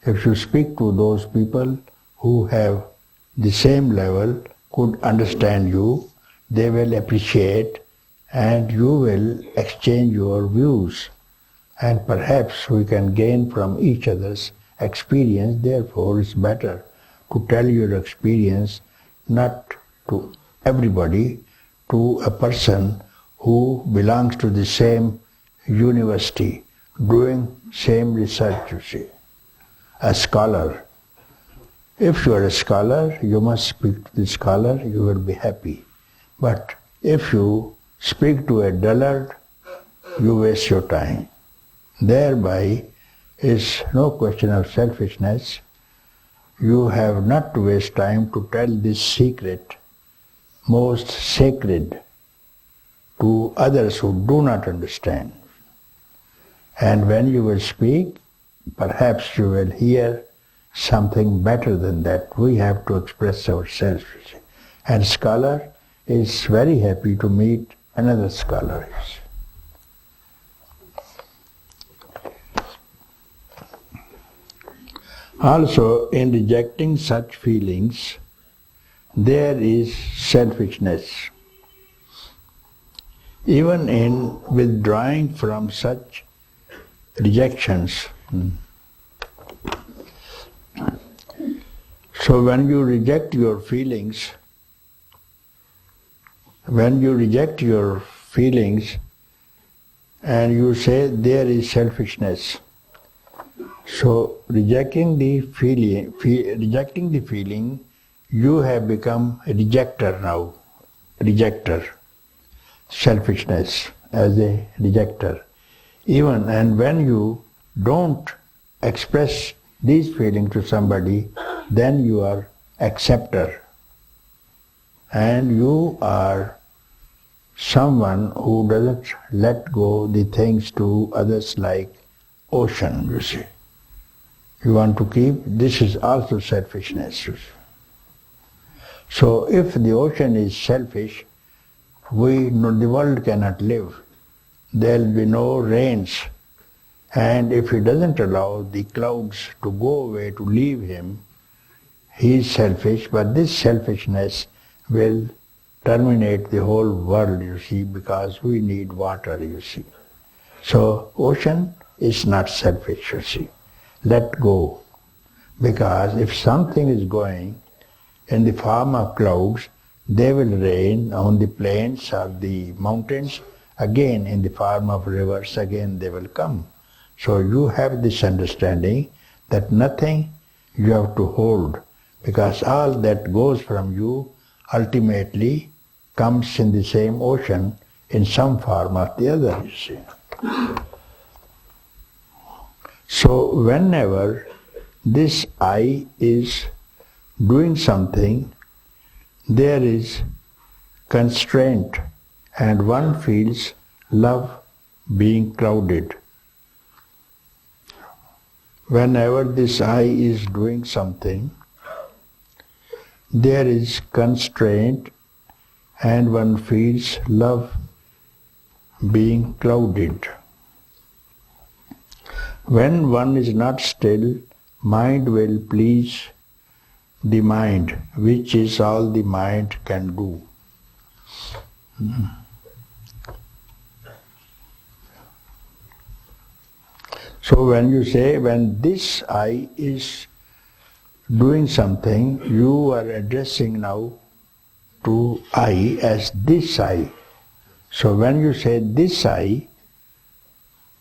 [SPEAKER 1] If you speak to those people who have the same level, could understand you, they will appreciate and you will exchange your views. And perhaps we can gain from each other's experience. Therefore, it's better to tell your experience not to everybody, to a person who belongs to the same university, doing same research, you see. A scholar. If you are a scholar, you must speak to the scholar, you will be happy. But if you speak to a dullard, you waste your time. Thereby is no question of selfishness. You have not to waste time to tell this secret, most sacred, to others who do not understand. And when you will speak, perhaps you will hear something better than that. We have to express ourselves. And scholar is very happy to meet another scholar. Also, in rejecting such feelings, there is selfishness. Even in withdrawing from such rejections. So when you reject your feelings, and you say there is selfishness, so rejecting the feeling, you have become a rejecter now, selfishness as a rejecter. Even and when you don't express these feelings to somebody, then you are acceptor. And you are someone who doesn't let go the things to others like ocean, you see. You want to keep, this is also selfishness, you see. So if the ocean is selfish, the world cannot live. There will be no rains. And if he doesn't allow the clouds to go away, to leave him, he is selfish, but this selfishness will terminate the whole world, you see, because we need water, you see. So ocean is not selfish, you see. Let go. Because if something is going in the form of clouds, they will rain on the plains or the mountains, again in the form of rivers, again they will come. So you have this understanding that nothing you have to hold, because all that goes from you ultimately comes in the same ocean in some form or the other, you see. So whenever this I is doing something, there is constraint and one feels love being clouded. Whenever this I is doing something, there is constraint and one feels love being clouded. When one is not still, mind will please the mind, which is all the mind can do. So when you say, when this I is doing something, you are addressing now to I as this I. So when you say this I,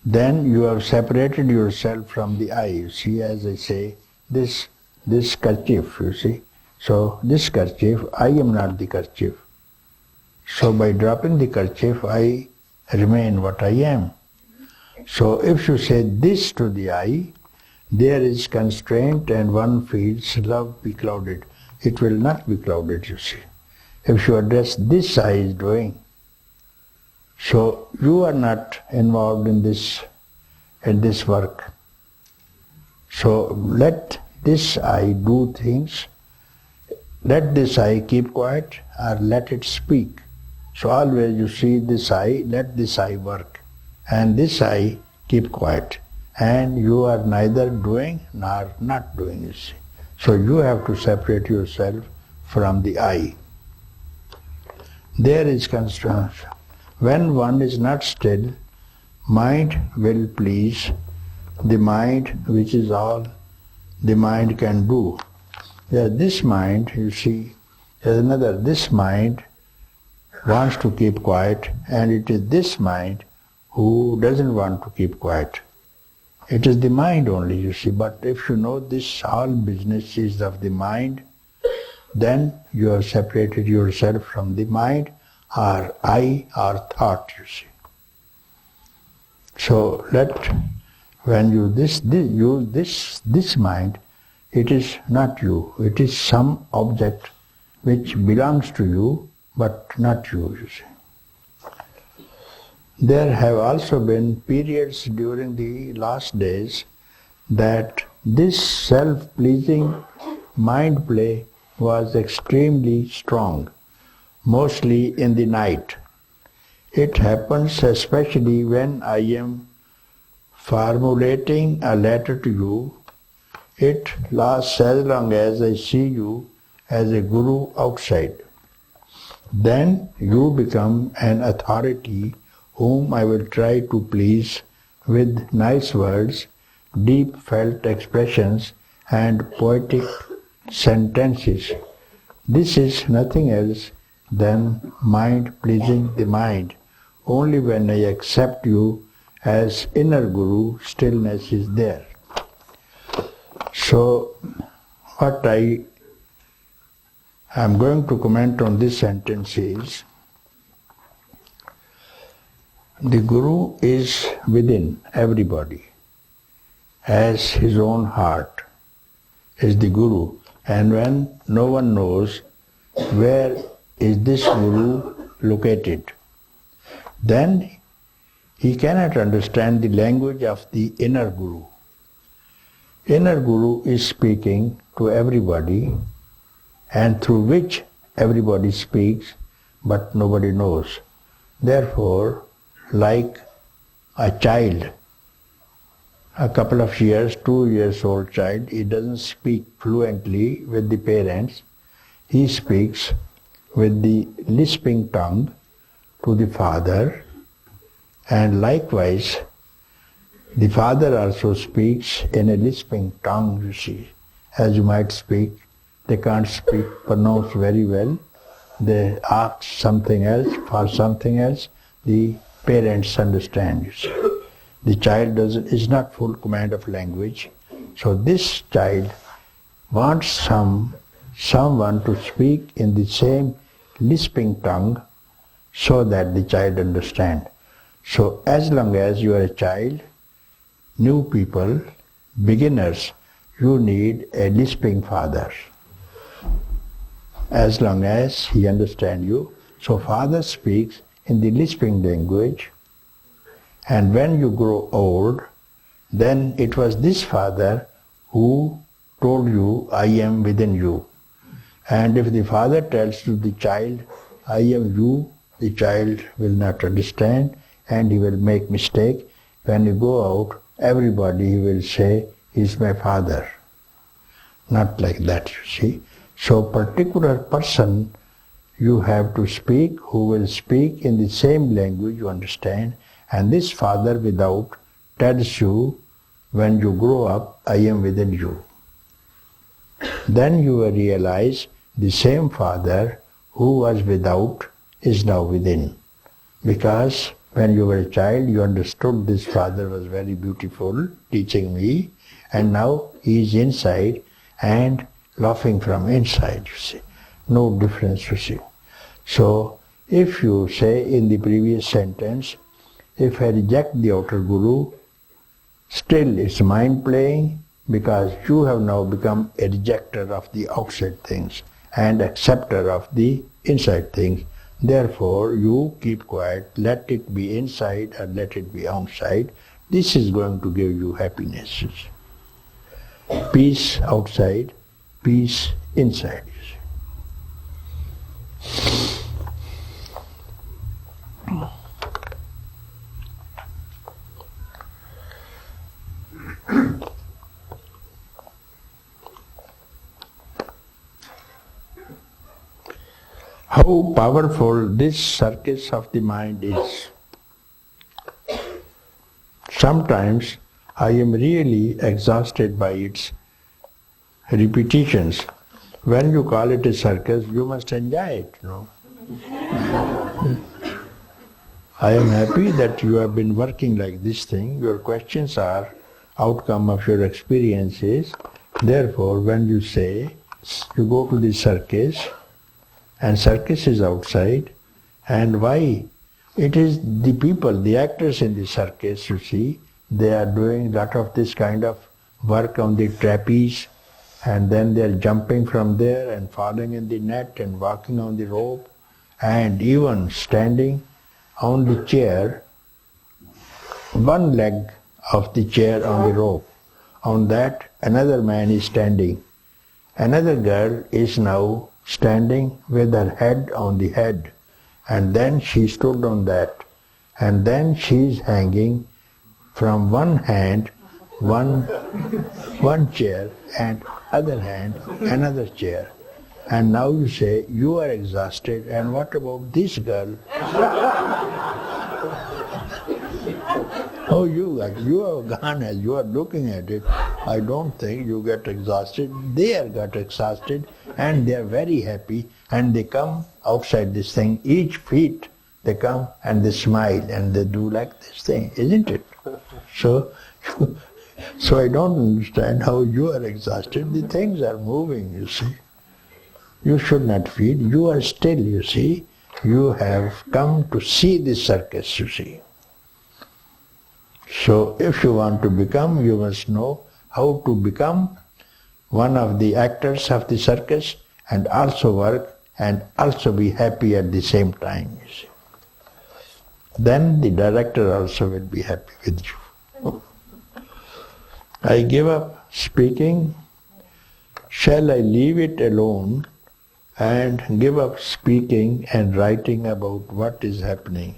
[SPEAKER 1] then you have separated yourself from the I. You see, as I say, this kerchief, you see. So this kerchief, I am not the kerchief. So by dropping the kerchief, I remain what I am. So if you say this to the I, there is constraint and one feels love be clouded. It will not be clouded, you see. If you address this I is doing, so you are not involved in this work. So let this I do things, let this I keep quiet or let it speak. So always you see this I, let this I work, and this I keep quiet. And you are neither doing nor not doing, you see. So you have to separate yourself from the I. There is constraint. When one is not still, mind will please the mind, which is all the mind can do. This mind, you see, there's another, this mind wants to keep quiet, and it is this mind who doesn't want to keep quiet. It is the mind only, you see, but if you know this all business is of the mind, then you have separated yourself from the mind or I or thought, you see. So when you use this mind, it is not you, it is some object which belongs to you but not you, you see. There have also been periods during the last days that this self-pleasing mind play was extremely strong, mostly in the night. It happens especially when I am formulating a letter to you. It lasts as long as I see you as a guru outside. Then you become an authority whom I will try to please with nice words, deep felt expressions and poetic sentences. This is nothing else than mind pleasing the mind. Only when I accept you as inner guru, stillness is there. So what I am going to comment on this sentence is, The Guru is within everybody, has his own heart, is the Guru. And when no one knows where is this Guru located, then he cannot understand the language of the inner Guru. Inner Guru is speaking to everybody, and through which everybody speaks, but nobody knows. Therefore, like a child, a couple of years, 2 years old child, he doesn't speak fluently with the parents. He speaks with the lisping tongue to the father, and likewise the father also speaks in a lisping tongue, you see. As you might speak, they can't speak, pronounce very well. They ask something else for something else. The parents understand, you see. The child is not full command of language. So this child wants someone to speak in the same lisping tongue so that the child understands. So as long as you are a child, new people, beginners, you need a lisping father. As long as he understands you. So father speaks in the lisping language, and when you grow old, then it was this father who told you, I am within you. And if the father tells to the child, I am you, the child will not understand and he will make mistake. When you go out, everybody will say, he is my father. Not like that, you see. So particular person you have to speak who will speak in the same language you understand, and this father without tells you, when you grow up, I am within you. Then you will realize the same father who was without is now within. Because when you were a child, you understood this father was very beautiful, teaching me, and now he is inside and laughing from inside, you see. No difference, you see. So, if you say in the previous sentence, if I reject the outer Guru, still it's mind playing, because you have now become a rejecter of the outside things and acceptor of the inside things. Therefore, you keep quiet, let it be inside or let it be outside. This is going to give you happiness. Peace outside, peace inside. How powerful this circus of the mind is. Sometimes I am really exhausted by its repetitions. When you call it a circus, you must enjoy it, no? I am happy that you have been working like this thing. Your questions are outcome of your experiences. Therefore, when you say, you go to the circus, and circus is outside, and why? It is the people, the actors in the circus, you see, they are doing a lot of this kind of work on the trapeze, and then they are jumping from there and falling in the net and walking on the rope, and even standing on the chair, one leg of the chair on the rope. On that, another man is standing. Another girl is now standing with her head on the head, and then she stood on that, and then she is hanging from one hand, one chair, and other hand, another chair. And now you say, you are exhausted, and what about this girl? Oh, you have gone as you are looking at it. I don't think you get exhausted. They are got exhausted, and they are very happy, and they come outside this thing. Each feet they come and they smile and they do like this thing, isn't it? So I don't understand how you are exhausted. The things are moving, you see. You should not feel. You are still, you see. You have come to see this circus, you see. So if you want to become, you must know how to become one of the actors of the circus and also work and also be happy at the same time, you see. Then the director also will be happy with you. I give up speaking. Shall I leave it alone and give up speaking and writing about what is happening?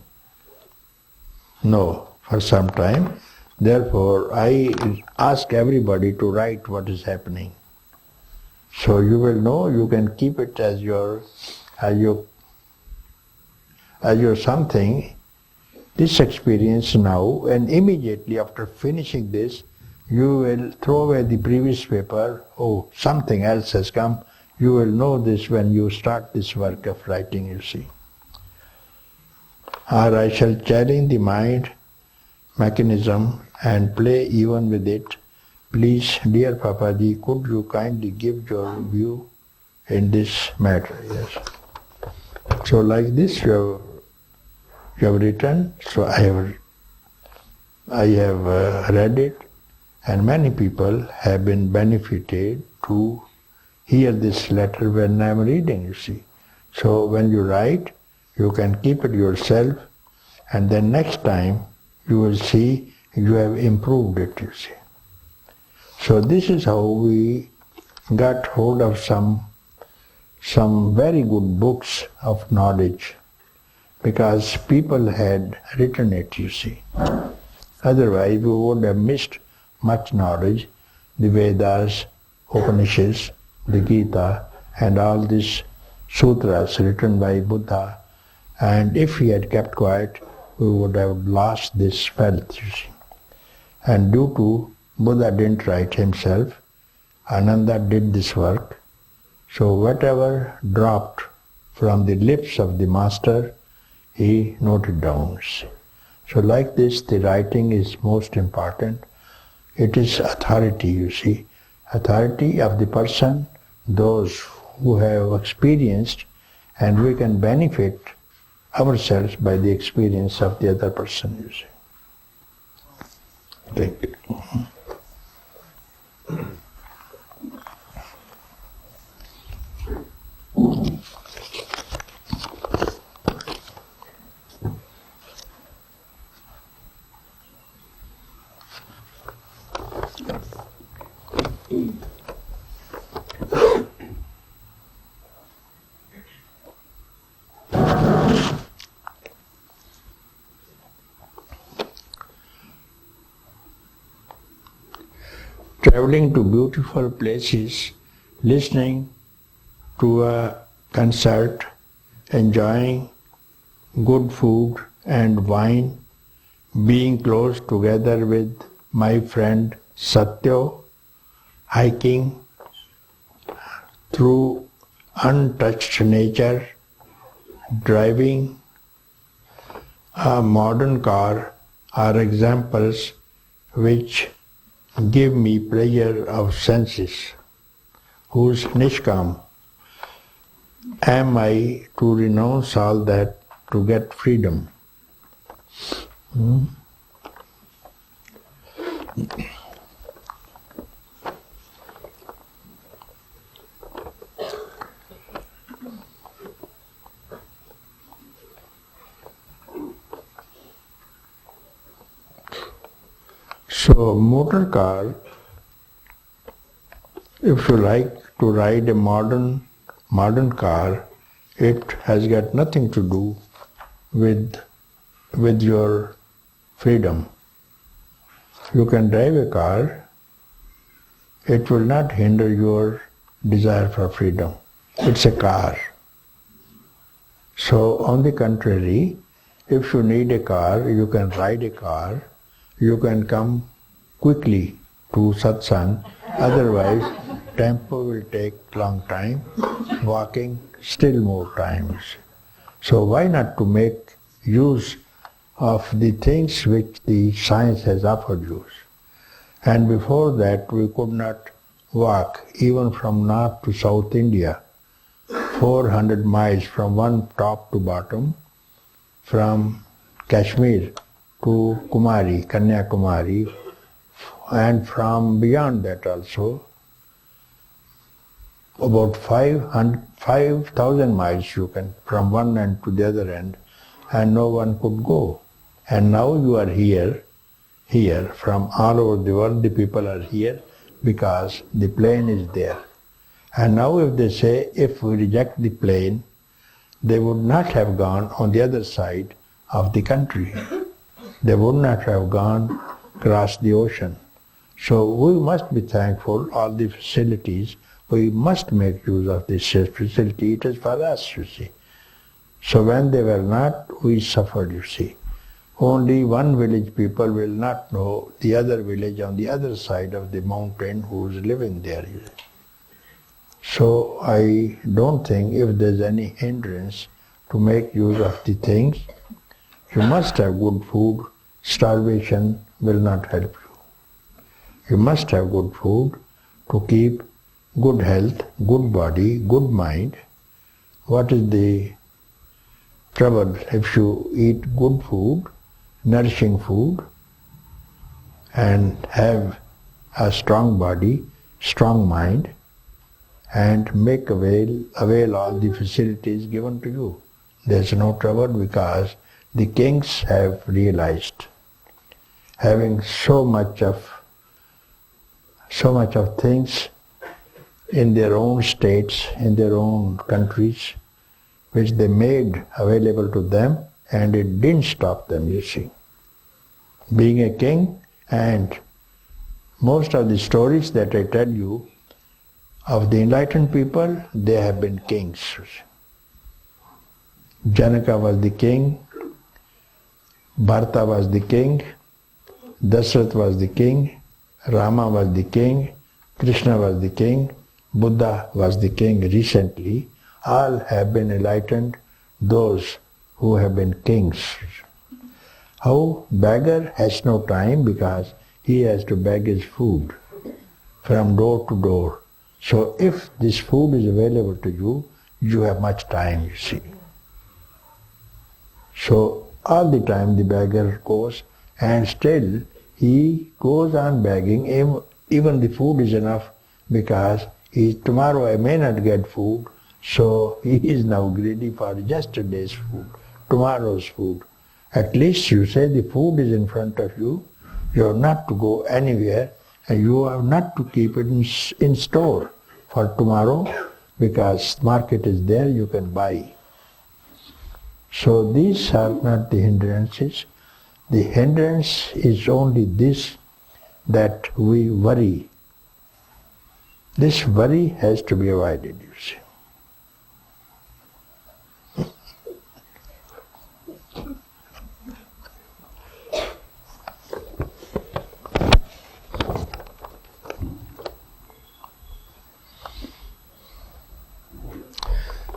[SPEAKER 1] No, for some time. Therefore, I ask everybody to write what is happening. So you will know, you can keep it as your something, this experience now, and immediately after finishing this, you will throw away the previous paper. Oh, something else has come. You will know this when you start this work of writing, you see. Or I shall challenge the mind mechanism and play even with it. Please, dear Papaji, could you kindly give your view in this matter? Yes. So like this you have written, so I have read it, and many people have been benefited to hear this letter when I am reading, you see. So when you write, you can keep it yourself, and then next time you will see you have improved it, you see. So this is how we got hold of some very good books of knowledge, because people had written it, you see. Otherwise we would have missed much knowledge, the Vedas, Upanishads, the Gita, and all these sutras written by Buddha. And if he had kept quiet, we would have lost this wealth, you see. And due to Buddha didn't write himself, Ananda did this work. So whatever dropped from the lips of the master, he noted down, you see. So like this, the writing is most important. It is authority, you see. Authority of the person, those who have experienced, and we can benefit ourselves by the experience of the other person, you see. Thank you. Traveling to beautiful places, listening to a concert, enjoying good food and wine, being close together with my friend Satyo, hiking through untouched nature, driving a modern car are examples which give me pleasure of senses, whose nishkam am I to renounce all that to get freedom. So motor car, if you like to ride a modern car, it has got nothing to do with your freedom. You can drive a car, it will not hinder your desire for freedom. It's a car. So on the contrary, if you need a car, you can ride a car, you can come quickly to satsang, otherwise tempo will take long time, walking still more times. So why not to make use of the things which the science has offered you? And before that we could not walk even from north to south India, 400 miles from one top to bottom, from Kashmir to Kumari, Kanyakumari, and from beyond that also, about 5,000 miles you can, from one end to the other end, and no one could go. And now you are here, from all over the world the people are here because the plane is there. And now if they say, if we reject the plane, they would not have gone on the other side of the country. They would not have gone across the ocean. So we must be thankful all the facilities. We must make use of this facility. It is for us, you see. So when they were not, we suffered, you see. Only one village people will not know the other village on the other side of the mountain who is living there. You see. So I don't think if there's any hindrance to make use of the things, you must have good food. Starvation will not help you. You must have good food to keep good health, good body, good mind. What is the trouble if you eat good food, nourishing food, and have a strong body, strong mind, and make avail all the facilities given to you? There's no trouble because the kings have realized, having so much of things in their own states, in their own countries, which they made available to them, and it didn't stop them, you see. Being a king, and most of the stories that I tell you of the enlightened people, they have been kings. Janaka was the king, Bharata was the king, Dasarath was the king, Rama was the king, Krishna was the king, Buddha was the king recently. All have been enlightened, those who have been kings. How? Beggar has no time because he has to beg his food from door to door. So if this food is available to you, you have much time, you see. So all the time the beggar goes, and still he goes on begging. Even the food is enough because tomorrow I may not get food, so he is now greedy for yesterday's food, tomorrow's food. At least you say the food is in front of you, you have not to go anywhere, and you have not to keep it in store for tomorrow because market is there, you can buy. So these are not the hindrances. The hindrance is only this, that we worry. This worry has to be avoided, you see.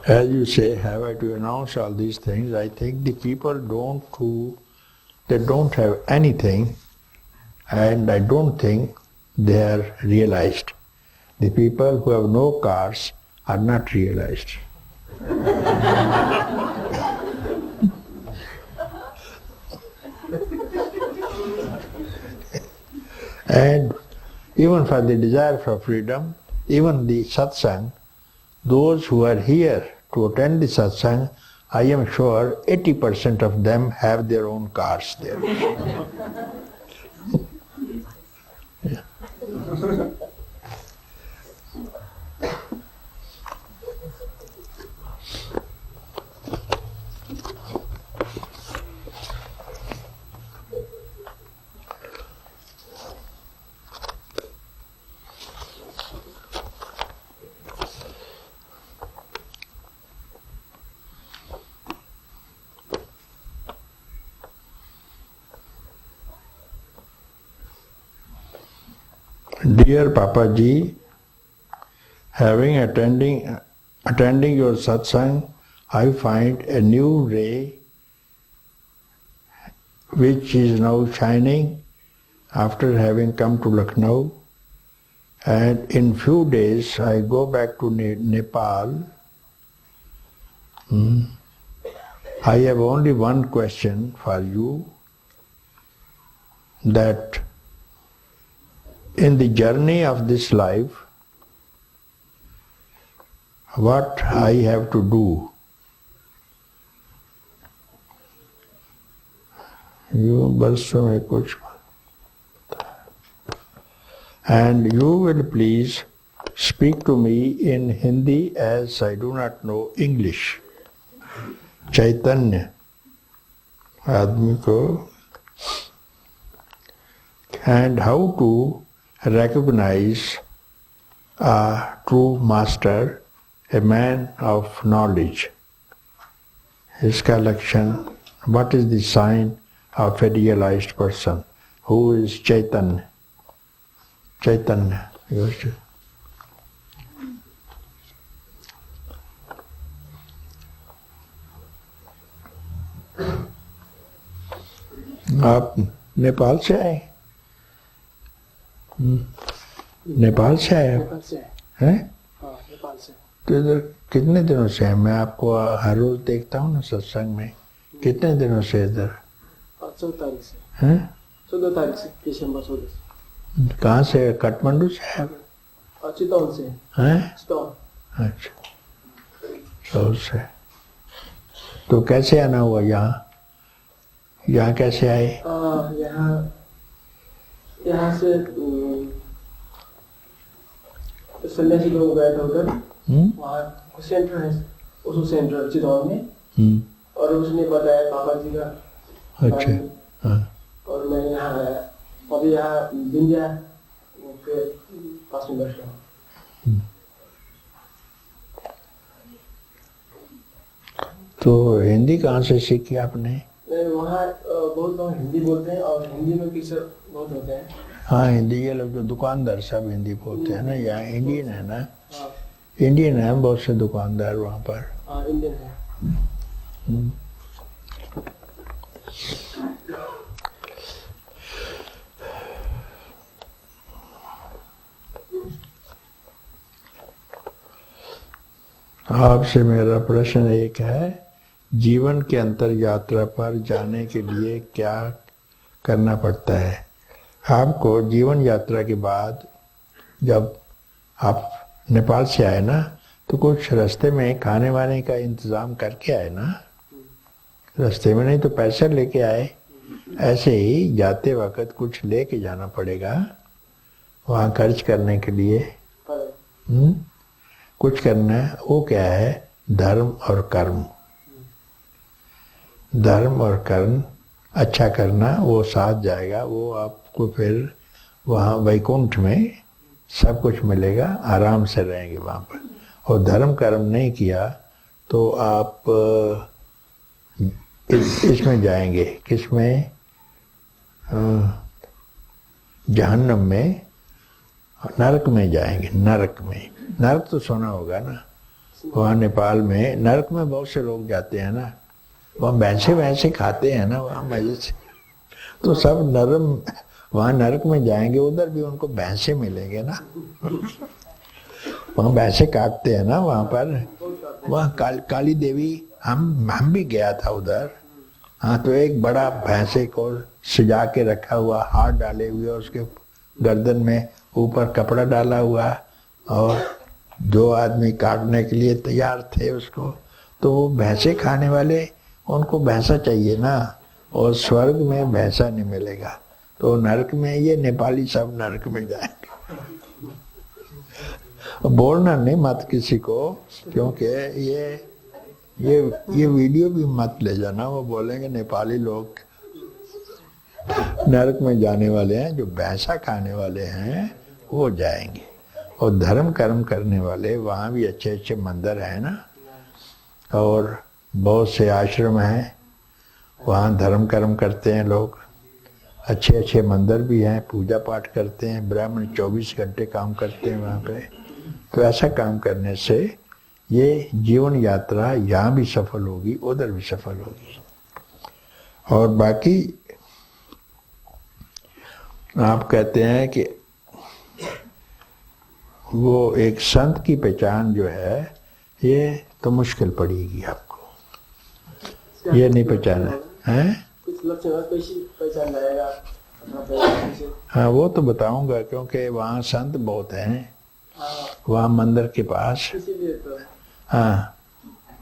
[SPEAKER 1] As you say, have I to announce all these things? I think the people don't have anything, and I don't think they are realized. The people who have no cars are not realized. And even for the desire for freedom, even the satsang, those who are here to attend the satsang, I am sure 80% of them have their own cars there. Yeah. Dear Papaji, attending your satsang, I find a new ray which is now shining after having come to Lucknow, and in few days I go back to Nepal. I have only one question for you. that in the journey of this life, what I have to do. You बरसों में कुछ, and you will please speak to me in Hindi as I do not know English. चैतन्य आदमी को, and how to recognize a true master, a man of knowledge. इसका लक्षण, what is the sign of a realized person? Who is Chaitanya? Chaitanya. आप नेपाल से आए? नेपाल से आए?
[SPEAKER 5] नेपाल से
[SPEAKER 1] हैं?
[SPEAKER 5] हाँ, नेपाल से।
[SPEAKER 1] तो इधर कितने दिनों से है? मैं आपको हर रोज देखता हूँ ना सत्संग में। कितने दिनों से इधर?
[SPEAKER 5] 14 तारीख से।
[SPEAKER 1] हैं?
[SPEAKER 5] 14 तारीख से, दिसंबर 14 से।
[SPEAKER 1] कहाँ से? काठमांडू से है?
[SPEAKER 5] चितौन से।
[SPEAKER 1] हैं?
[SPEAKER 5] चितौन।
[SPEAKER 1] अच्छा, चितौन से। तो कैसे आना हुआ यहाँ? यहाँ कैसे आए?
[SPEAKER 5] यहाँ से सन्यासी लोग गए थे उधर। वहाँ सेंटर है, उसको सेंटर चितौन में। और उसने बताया बाबा जी का।
[SPEAKER 1] अच्छा, हाँ।
[SPEAKER 5] और मैं यहाँ आया, अभी यहाँ विंध्या के पास में बैठा हूँ।
[SPEAKER 1] तो हिंदी कहाँ से सीखी आपने?
[SPEAKER 5] वहाँ बहुत लोग हिंदी बोलते हैं और हिंदी में टीचर बहुत होते हैं।
[SPEAKER 1] हाँ, हिंदी, ये लोग जो दुकानदार सब हिंदी बोलते हैं ना। यहाँ इंडियन है ना? इंडियन है बहुत से दुकानदार वहाँ पर।
[SPEAKER 5] हाँ, इंडियन है।
[SPEAKER 1] आपसे मेरा प्रश्न एक है, जीवन के अंतर यात्रा पर जाने के लिए क्या करना पड़ता है? आपको जीवन यात्रा के बाद जब आप नेपाल से आए ना, तो कुछ रास्ते में खाने वाने का इंतजाम करके आए ना? रास्ते में नहीं तो पैसे लेके आए। ऐसे ही जाते वक्त कुछ लेके जाना पड़ेगा वहाँ खर्च करने के लिए। कुछ करना है। वो क्या है? धर्म और कर्म। धर्म और कर्म अच्छा करना, वो साथ जाएगा। वो आपको फिर वहाँ वैकुंठ में सब कुछ मिलेगा, आराम से रहेंगे वहाँ पर। और धर्म कर्म नहीं किया तो आप इसमें जाएंगे, किसमें? जहन्नम में, नरक में जाएंगे। नरक में, नरक तो सुना होगा ना? वहाँ नेपाल में नरक में बहुत से लोग जाते हैं ना, वहाँ भैंसे वैसे खाते हैं ना वहाँ मजे से। तो सब नरम वहाँ नरक में जाएंगे, उधर भी उनको भैंसे मिलेंगे ना। वहाँ भैंसे काटते हैं ना वहाँ पर। वहाँ काली देवी, हम भी गया था उधर। हाँ, तो एक बड़ा भैंसे को सजा के रखा हुआ, हाथ डाले हुए, उसके गर्दन में ऊपर कपड़ा डाला हुआ, और 2 आदमी काटने के लिए तैयार थे उसको। तो वो भैंसे खाने वाले, उनको भैंसा चाहिए ना, और स्वर्ग में भैंसा नहीं मिलेगा। तो नरक में, ये नेपाली सब नरक में जाएंगे। बोलना नहीं मत किसी को, क्योंकि ये वीडियो भी मत ले जाना। वो बोलेंगे नेपाली लोग नरक में जाने वाले हैं, जो भैंसा खाने वाले हैं वो जाएंगे। और धर्म कर्म करने वाले, वहाँ भी अच्छे अच्छे मंदिर हैं ना, और बहुत से आश्रम हैं, वहाँ धर्म कर्म करते हैं लोग। अच्छे अच्छे मंदिर भी हैं, पूजा पाठ करते हैं, ब्राह्मण 24 घंटे काम करते हैं वहाँ पे। तो ऐसा काम करने से ये जीवन यात्रा यहाँ भी सफल होगी, उधर भी सफल होगी। और बाकी आप कहते हैं कि वो एक संत की पहचान जो है, ये तो मुश्किल पड़ेगी आपको। ये नहीं पहचाना है?
[SPEAKER 5] कुछ लक्षण कैसी पहचान लाएगा? अपना पैर से।
[SPEAKER 1] हाँ वो तो बताऊंगा, क्योंकि वहाँ संत बहुत हैं वहाँ मंदिर के पास।
[SPEAKER 5] इसीलिए तो
[SPEAKER 1] हाँ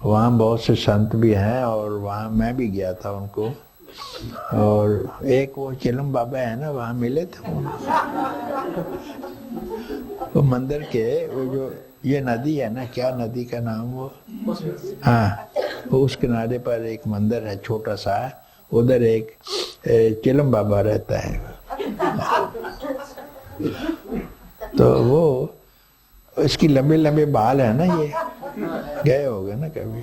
[SPEAKER 1] वहाँ बहुत से संत भी हैं, और वहाँ मैं भी गया था उनको। और एक वो चिलम बाबा है ना, वहाँ मिले थे वो मंदिर के, वो जो ये नदी है ना, क्या नदी का नाम वो, हाँ वो उस किनारे पर एक मंदिर है छोटा सा, उधर एक चिलम बाबा रहता है। तो वो इसकी लंबे लंबे बाल है ना, ये गए होगे ना कभी,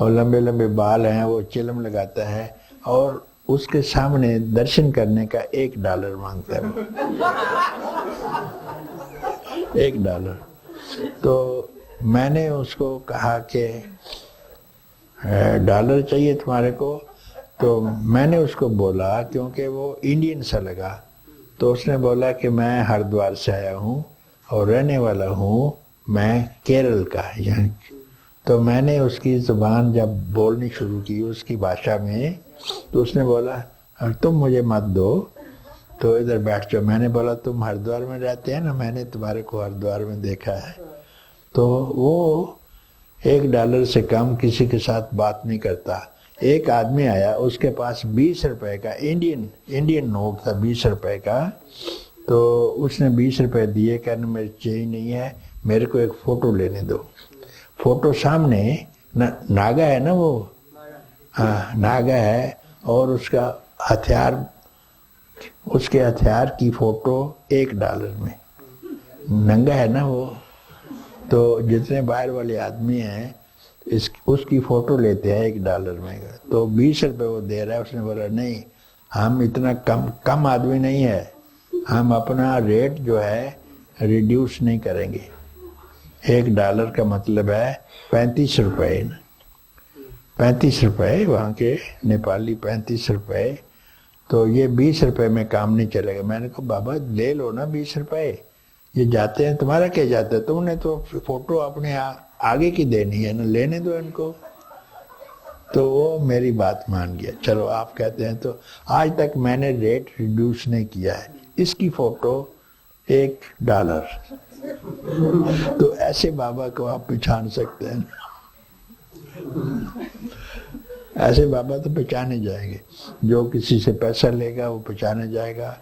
[SPEAKER 1] और लंबे लंबे बाल हैं, वो चिलम लगाता है, और उसके सामने दर्शन करने का $1 मांगता है वो। $1। तो मैंने उसको कहा कि $1 चाहिए तुम्हारे को, तो मैंने उसको बोला, क्योंकि वो इंडियन सा लगा, तो उसने बोला कि मैं हरिद्वार से आया हूँ और रहने वाला हूँ मैं केरल का। यहाँ तो मैंने उसकी ज़ुबान जब बोलनी शुरू की उसकी भाषा में, तो उसने बोला तुम मुझे मत दो, तो इधर बैठ जाओ। मैंने बोला तुम हरिद्वार में रहते हैं ना, मैंने तुम्हारे को हरिद्वार में देखा है। तो वो $1 से कम किसी के साथ बात नहीं करता। एक आदमी आया, उसके पास 20 रुपए का इंडियन नोट था, 20 रुपए का। तो उसने 20 रुपए दिए, कहने मेरे चाहिए नहीं है, मेरे को एक फोटो लेने दो। फोटो सामने नागा है ना वो, हाँ नागा है, और उसका हथियार, उसके हथियार की फोटो $1 में, नंगा है ना वो। तो जितने बाहर वाले आदमी हैं उसकी फोटो लेते हैं $1 में। तो 20 रुपए वो दे रहा है। उसने बोला नहीं, हम इतना कम आदमी नहीं है, हम अपना रेट जो है रिड्यूस नहीं करेंगे। $1 का मतलब है 35 रुपए, 35 रुपए वहाँ के नेपाली 35 रुपए। तो ये 20 रुपए में काम नहीं चलेगा। मैंने कहा बाबा ले लो ना 20 रुपए, ये जाते हैं, तुम्हारा क्या जाता है, तुमने तो फोटो अपने आगे की देनी है ना, लेने दो इनको। तो वो मेरी बात मान गया, चलो आप कहते हैं। तो आज तक मैंने रेट रिड्यूस नहीं किया है। इसकी फोटो $1। तो ऐसे बाबा को आप पहचान सकते हैं। ऐसे बाबा तो पहचाने जाएंगे। जो किसी से पैसा लेगा वो पहचाने जाएगा।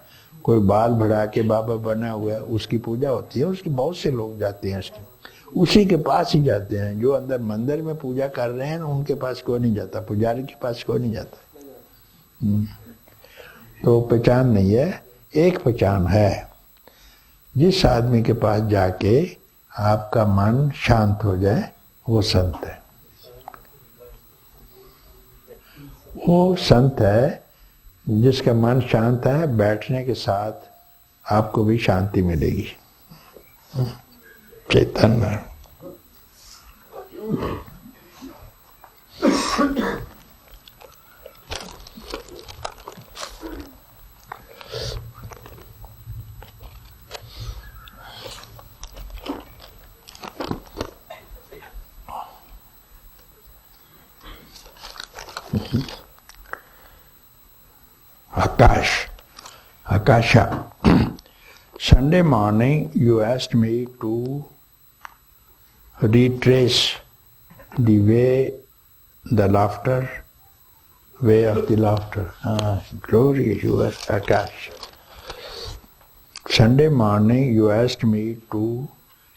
[SPEAKER 1] कोई बाल बढ़ा के बाबा बना हुआ है, उसकी पूजा होती है, उसकी बहुत से लोग जाते हैं, उसी के पास ही जाते हैं। जो अंदर मंदिर में पूजा कर रहे हैं उनके पास कोई नहीं जाता, पुजारी के पास कोई नहीं जाता। तो पहचान नहीं है, एक पहचान है, जिस आदमी के पास जाके आपका मन शांत हो जाए वो संत है। वो संत है जिसका मन शांत है, बैठने के साथ आपको भी शांति मिलेगी। चैतन्य Akasha. Sunday morning you asked me to retrace the way of the laughter. Glory, you are Akash. Sunday morning you asked me to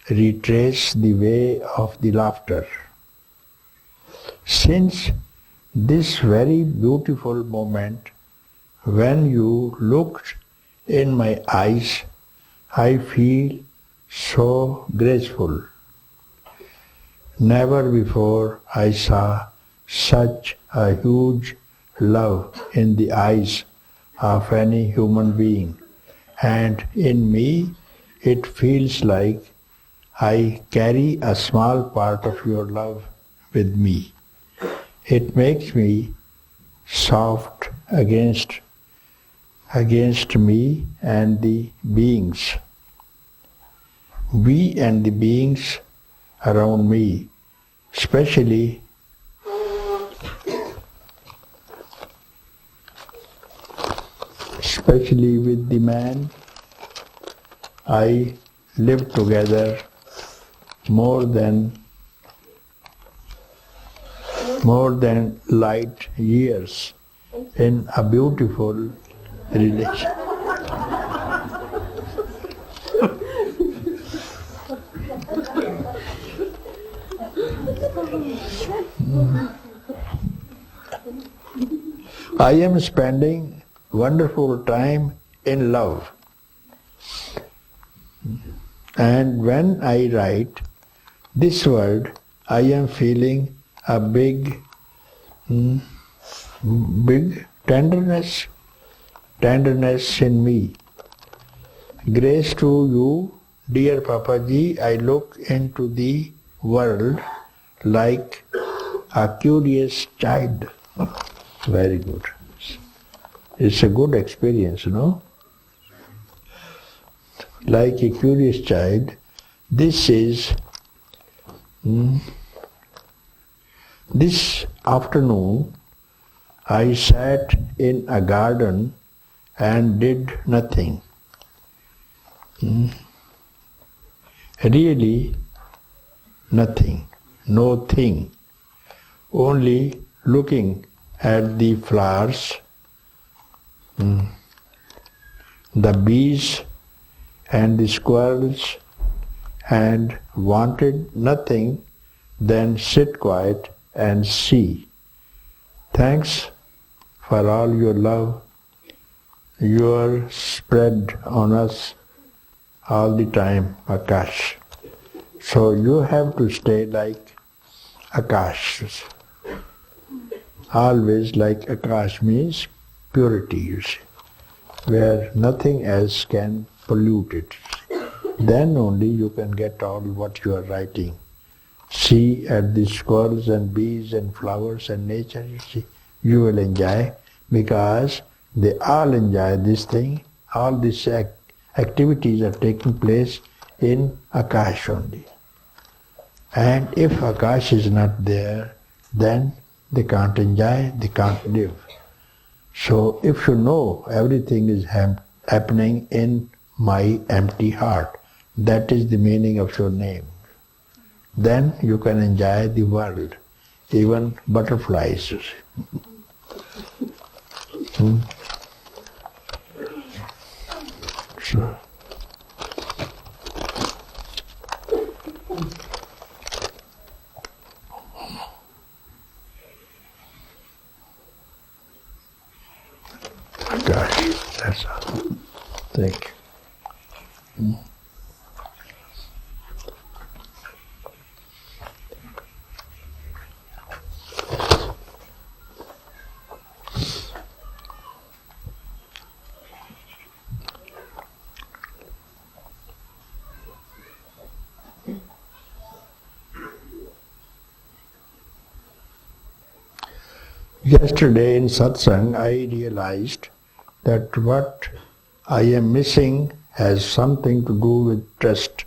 [SPEAKER 1] retrace the way of the laughter. Since this very beautiful moment when you looked in my eyes, I feel so graceful. Never before I saw such a huge love in the eyes of any human being, and in me it feels like I carry a small part of your love with me. It makes me soft against me and the beings. We and the beings around me, especially especially with the man I lived together more than light years in a beautiful relation. I am spending wonderful time in love. And when I write this word, I am feeling a big tenderness in me. Grace to you, dear Papaji. I look into the world like a curious child. Very good. It's a good experience, no? Like a curious child. This afternoon I sat in a garden and did nothing. Really nothing, no thing. Only looking at the flowers, the bees and the squirrels, and wanted nothing than sit quiet and see. Thanks for all your love you are spread on us all the time, Akash. So you have to stay like Akash. Always like Akash means purity, you see, where nothing else can pollute it. Then only you can get all what you are writing. See at the squirrels and bees and flowers and nature, you see, you will enjoy, because they all enjoy this thing. All these activities are taking place in Akash only. And if Akash is not there, then they can't enjoy, they can't live. So if you know everything is happening in my empty heart, that is the meaning of your name, then you can enjoy the world, even butterflies, you see. So, gosh, that's all. Thank you. Yesterday in satsang, I realized that what I am missing has something to do with trust.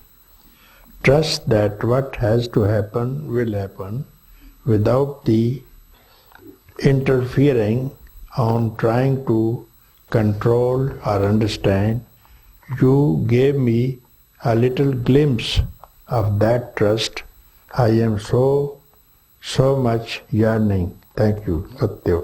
[SPEAKER 1] Trust that what has to happen will happen without the interfering on trying to control or understand. You gave me a little glimpse of that trust. I am so much yearning. Thank you, Satya.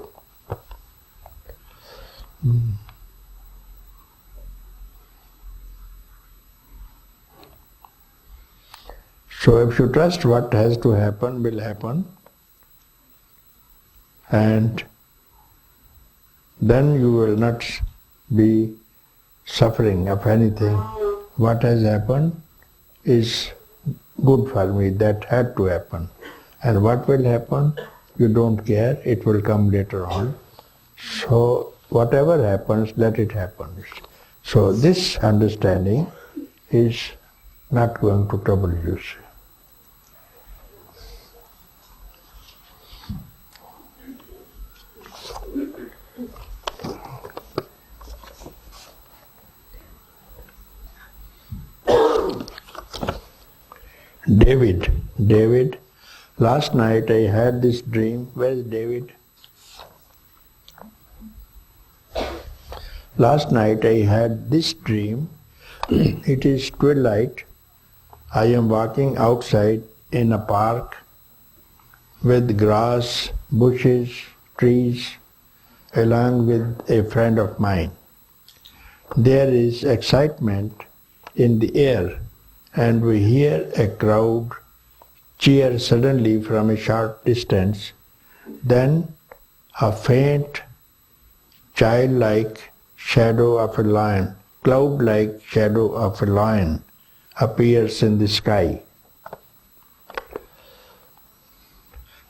[SPEAKER 1] So if you trust what has to happen will happen, and then you will not be suffering of anything. What has happened is good for me, that had to happen. And what will happen, you don't care, it will come later on. So whatever happens, let it happen. So this understanding is not going to trouble you. David, last night I had this dream. Where is David? Last night I had this dream. It is twilight. I am walking outside in a park with grass, bushes, trees, along with a friend of mine. There is excitement in the air, and we hear a crowd cheer suddenly from a short distance. Then a faint, childlike shadow of a lion, cloud-like shadow of a lion appears in the sky.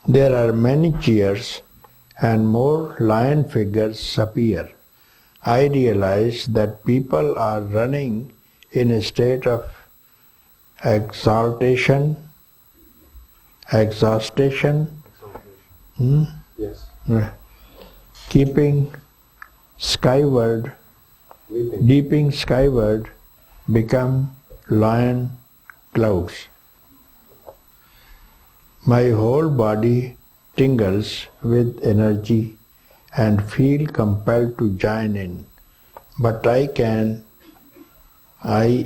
[SPEAKER 1] There are many cheers and more lion figures appear. I realize that people are running in a state of exhaustion,
[SPEAKER 3] Yes.
[SPEAKER 1] keeping skyward, leaping skyward, become lion clouds. My whole body tingles with energy and feel compelled to join in. But I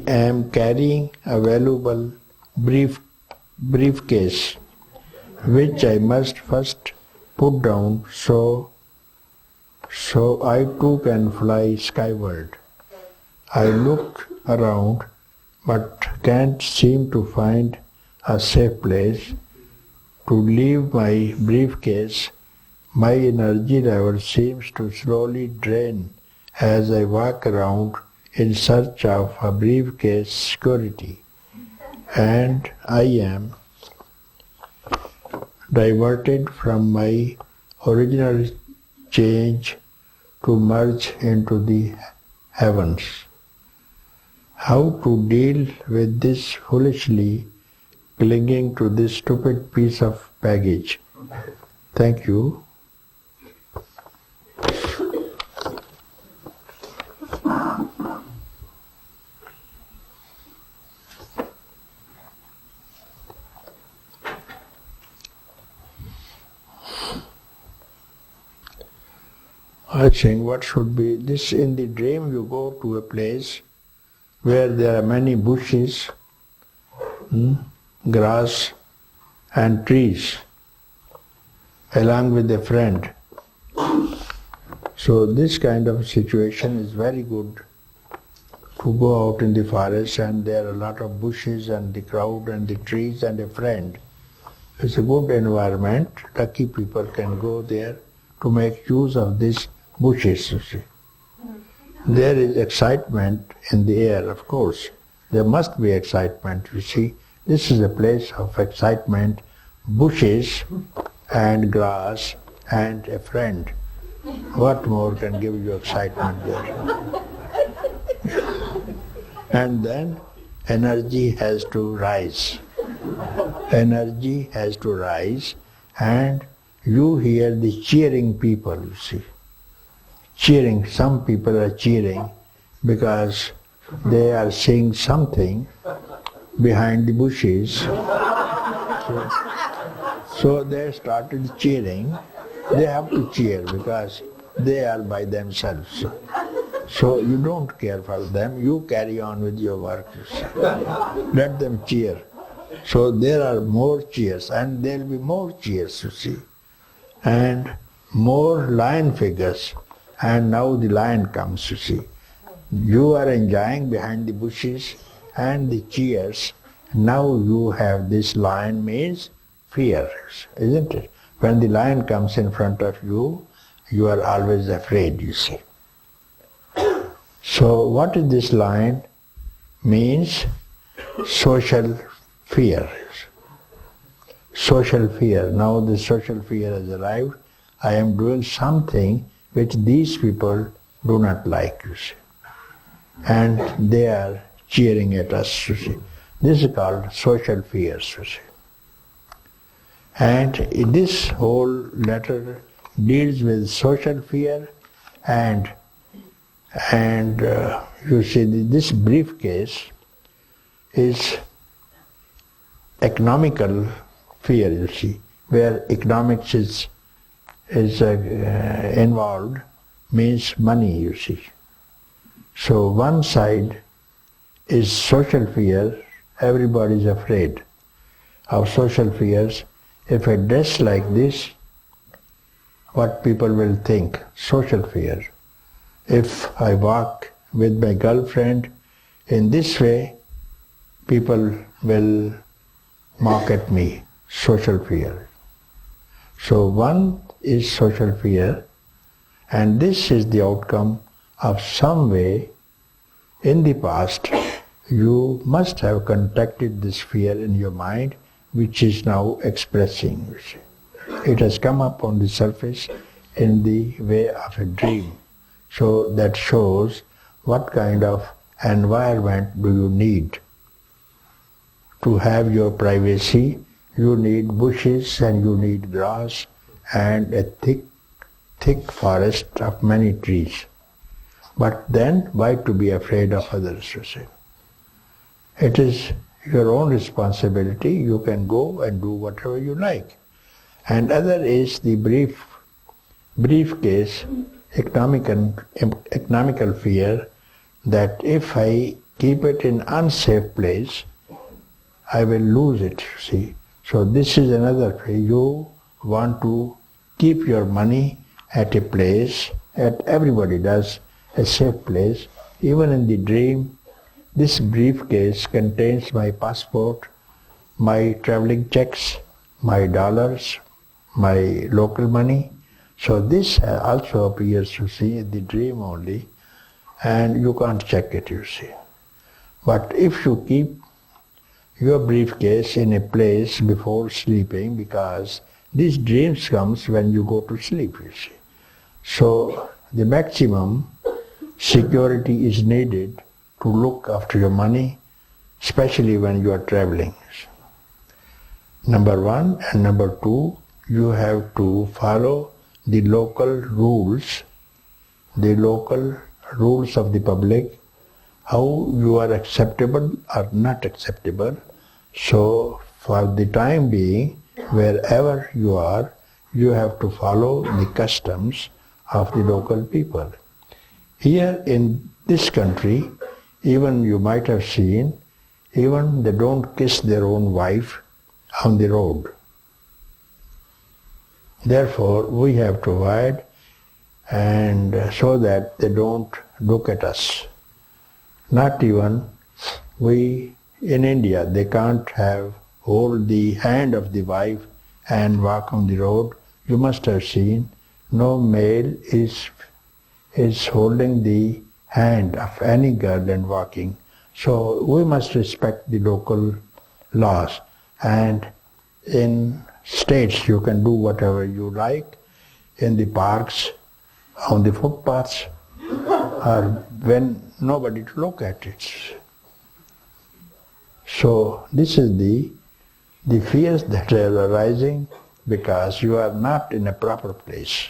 [SPEAKER 1] am carrying a valuable briefcase, which I must first put down so I too can fly skyward. I look around but can't seem to find a safe place to leave my briefcase. My energy level seems to slowly drain as I walk around in search of a briefcase security, and I am diverted from my original change to merge into the heavens. How to deal with this foolishly clinging to this stupid piece of baggage? Thank you. I think what should be this: in the dream you go to a place where there are many bushes, grass and trees, along with a friend. So this kind of situation is very good to go out in the forest, and there are a lot of bushes and the crowd and the trees and a friend. It's a good environment. Lucky people can go there to make use of these bushes, you see. There is excitement in the air, of course. There must be excitement, you see. This is a place of excitement, bushes and grass and a friend. What more can give you excitement there? And then energy has to rise. Energy has to rise, and you hear the cheering people, you see. Cheering, some people are cheering because they are seeing something behind the bushes. So they started cheering. They have to cheer because they are by themselves. So you don't care for them, you carry on with your work. Let them cheer. So there are more cheers, and there will be more cheers, you see. And more lion figures. And now the lion comes, you see. You are enjoying behind the bushes and the cheers. Now you have this lion, means fear, isn't it? When the lion comes in front of you, you are always afraid, you see. So what is this lion? Means social fear. Social fear. Now the social fear has arrived. I am doing something which these people do not like, you see. And they are cheering at us, you see. This is called social fears, you see. And this whole letter deals with social fear, and you see this briefcase is economical fear, you see, where economics is involved, means money, you see. So one side is social fear. Everybody is afraid of social fears. If I dress like this, what people will think? Social fear. If I walk with my girlfriend in this way, people will mock at me. Social fear. So one is social fear, and this is the outcome of some way in the past you must have contacted this fear in your mind, which is now expressing. You see. It has come up on the surface in the way of a dream. So that shows what kind of environment do you need. To have your privacy, you need bushes and you need grass and a thick forest of many trees. But then why to be afraid of others, you see? It is your own responsibility. You can go and do whatever you like. And other is the briefcase, economical fear that if I keep it in unsafe place, I will lose it, you see. So this is another way. You want to keep your money at a place, everybody does, a safe place. Even in the dream, this briefcase contains my passport, my traveling checks, my dollars, my local money. So this also appears, you see, in the dream only, and you can't check it, you see. But if you keep your briefcase in a place before sleeping, because these dreams comes when you go to sleep, you see. So the maximum security is needed to look after your money, especially when you are traveling. Number one, and number two, you have to follow the local rules of the public, how you are acceptable or not acceptable. So for the time being, wherever you are, you have to follow the customs of the local people. Here in this country, even you might have seen, even they don't kiss their own wife on the road. Therefore, we have to avoid, and so that they don't look at us. Not even we in India, they can't hold the hand of the wife and walk on the road. You must have seen, no male is holding the hand of any girl and walking. So we must respect the local laws. And in states you can do whatever you like, in the parks, on the footpaths, or when nobody to look at it. So this is the fears that are arising because you are not in a proper place.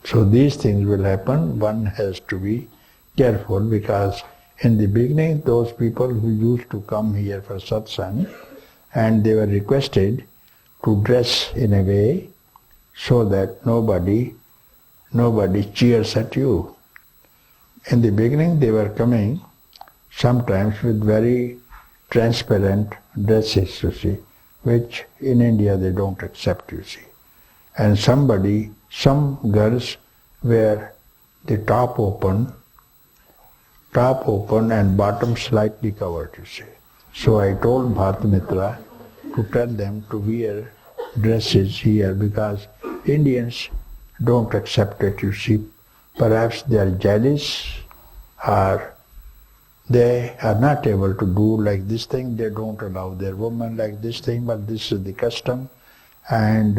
[SPEAKER 1] So these things will happen. One has to be careful because in the beginning those people who used to come here for satsang, and they were requested to dress in a way so that nobody cheers at you. In the beginning they were coming sometimes with very transparent dresses, you see, which in India they don't accept, you see. And some girls wear the top open and bottom slightly covered, you see. So I told Bhartamitra to tell them to wear dresses here because Indians don't accept it, you see. Perhaps they are jealous or they are not able to do like this thing. They don't allow their women like this thing, but this is the custom. And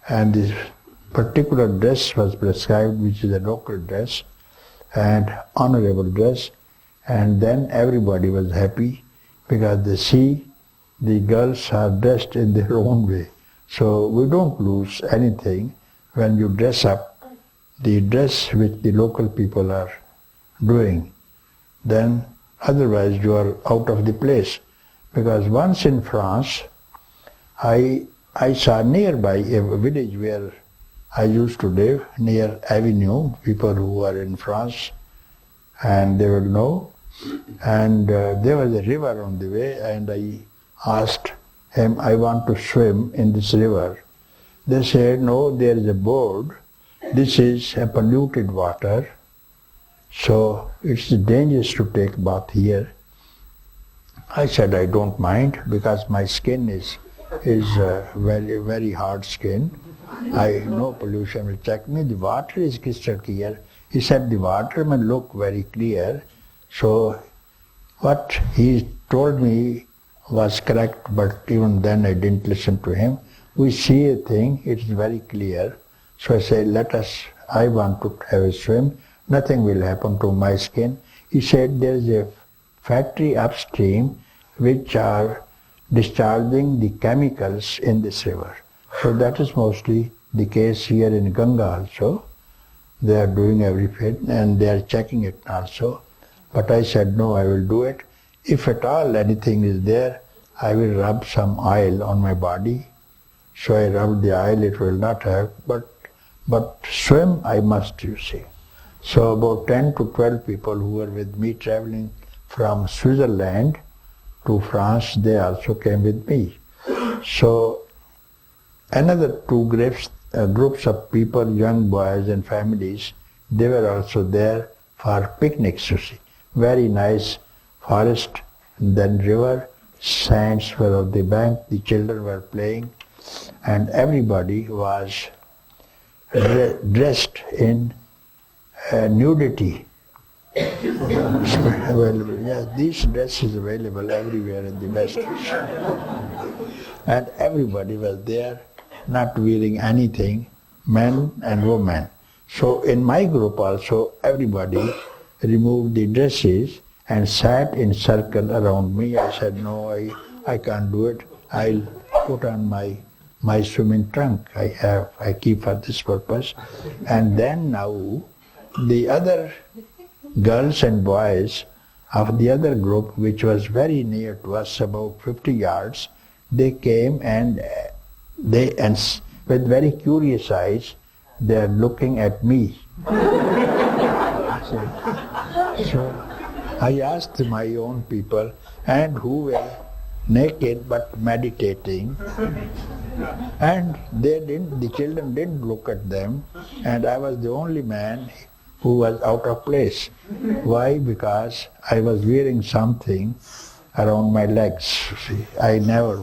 [SPEAKER 1] this particular dress was prescribed, which is a local dress and honorable dress. And then everybody was happy because they see the girls are dressed in their own way. So we don't lose anything when you dress up the dress which the local people are doing. Then otherwise you are out of the place. Because once in France, I saw nearby a village where I used to live near Avenue. People who are in France, and they will know. And there was a river on the way, and I asked him, I want to swim in this river. They said, no, there is a board. This is a polluted water, so it's dangerous to take bath here. I said, I don't mind, because my skin is very, very hard skin. No pollution will check me. The water is crystal clear. He said the water may look very clear. So what he told me was correct, but even then I didn't listen to him. We see a thing, it's very clear. So I said, I want to have a swim. Nothing will happen to my skin. He said, there is a factory upstream which are discharging the chemicals in this river. So that is mostly the case here in Ganga also. They are doing everything and they are checking it also. But I said, no, I will do it. If at all anything is there, I will rub some oil on my body. So I rubbed the oil, it will not hurt, but swim I must, you see. So about 10 to 12 people who were with me traveling from Switzerland to France, they also came with me. So another two groups of people, young boys and families, they were also there for picnics, you see. Very nice forest, then river, sands were on the bank, the children were playing, and everybody was dressed in nudity. Available. Yes, these dresses available everywhere in the West. And everybody was there, not wearing anything, men and women. So in my group also, everybody removed the dresses and sat in circle around me. I said, no, I can't do it. I'll put on my swimming trunk I keep for this purpose. And then now the other girls and boys of the other group, which was very near to us, about 50 yards, they came and with very curious eyes, they are looking at me. So I asked my own people, and who were naked but meditating, and the children didn't look at them, and I was the only man who was out of place. Why? Because I was wearing something around my legs. See, I never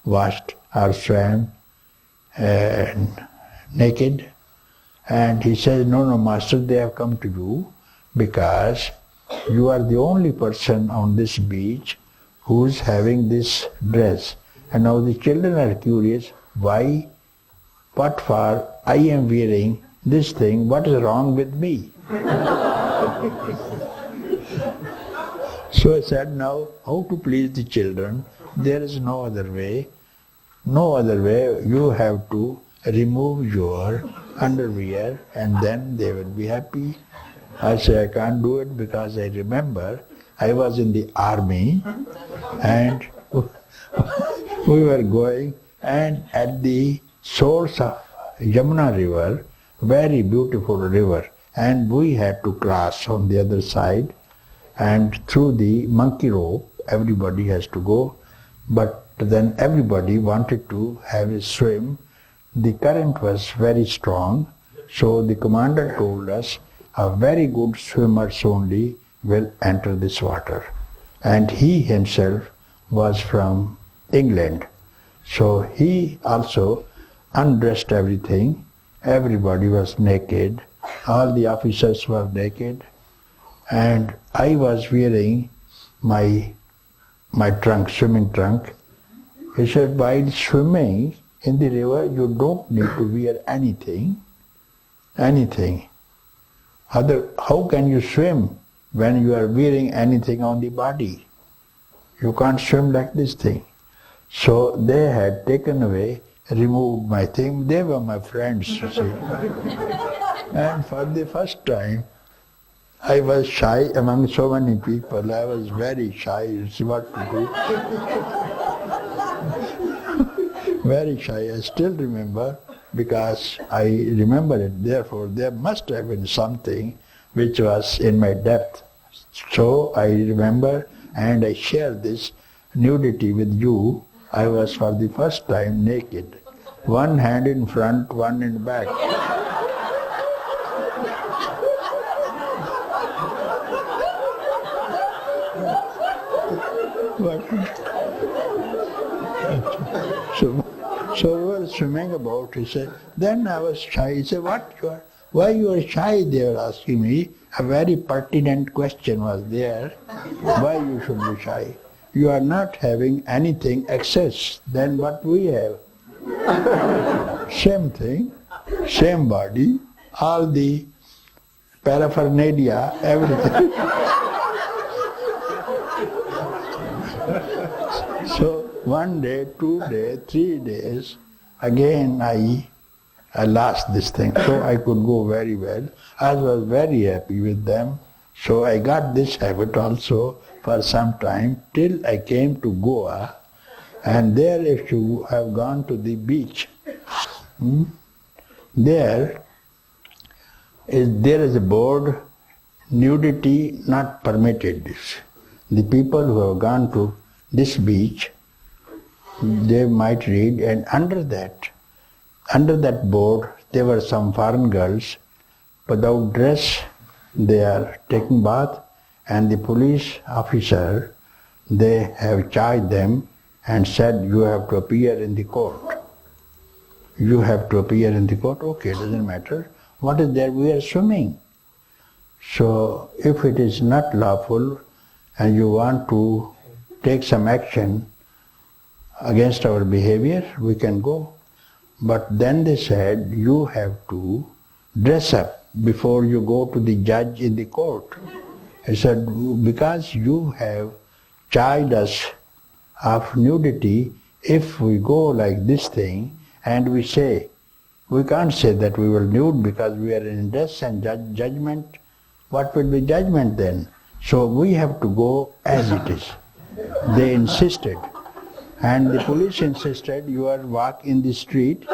[SPEAKER 1] washed or swam naked. And he says, no, master, they have come to you because you are the only person on this beach who's having this dress. And now the children are curious, why, what for I am wearing this thing, what is wrong with me? So I said, now, how to please the children? There is no other way. No other way. You have to remove your underwear and then they will be happy. I say, I can't do it because I remember I was in the army and we were going, and at the source of Yamuna river, very beautiful river, and we had to cross on the other side, and through the monkey rope everybody has to go, but then everybody wanted to have a swim. The current was very strong, so the commander told us a very good swimmers only will enter this water. And he himself was from England. So he also undressed everything. Everybody was naked. All the officers were naked. And I was wearing my trunk, swimming trunk. He said, while swimming in the river, you don't need to wear anything. How can you swim when you are wearing anything on the body? You can't swim like this thing. So they had taken away, removed my thing. They were my friends, you see. And for the first time, I was shy among so many people. I was very shy, you see what to do. Very shy. I still remember because I remember it. Therefore, there must have been something which was in my depth. So I remember, and I share this nudity with you. I was for the first time naked. One hand in front, one in back. So we were swimming about, he said. Then I was shy. He said, why you are shy? They were asking me. A very pertinent question was there. Why you should be shy? You are not having anything excess than what we have. Same thing, same body, all the paraphernalia, everything. So 1 day, 2 days, 3 days, again I lost this thing. So I could go very well. I was very happy with them. So I got this habit also for some time till I came to Goa. And there, if you have gone to the beach, there is a board, nudity not permitted. The people who have gone to this beach, they might read, and under that board, there were some foreign girls without dress. They are taking bath, and the police officer, they have charged them and said, you have to appear in the court. You have to appear in the court. Okay, doesn't matter. What is there? We are swimming. So if it is not lawful and you want to take some action against our behavior, we can go. But then they said, you have to dress up before you go to the judge in the court. I said, because you have charged us of nudity, if we go like this thing and we say, we can't say that we will nude because we are in dress and judgment. What will be judgment then? So we have to go as it is. They insisted. And the police insisted, you are walk in the street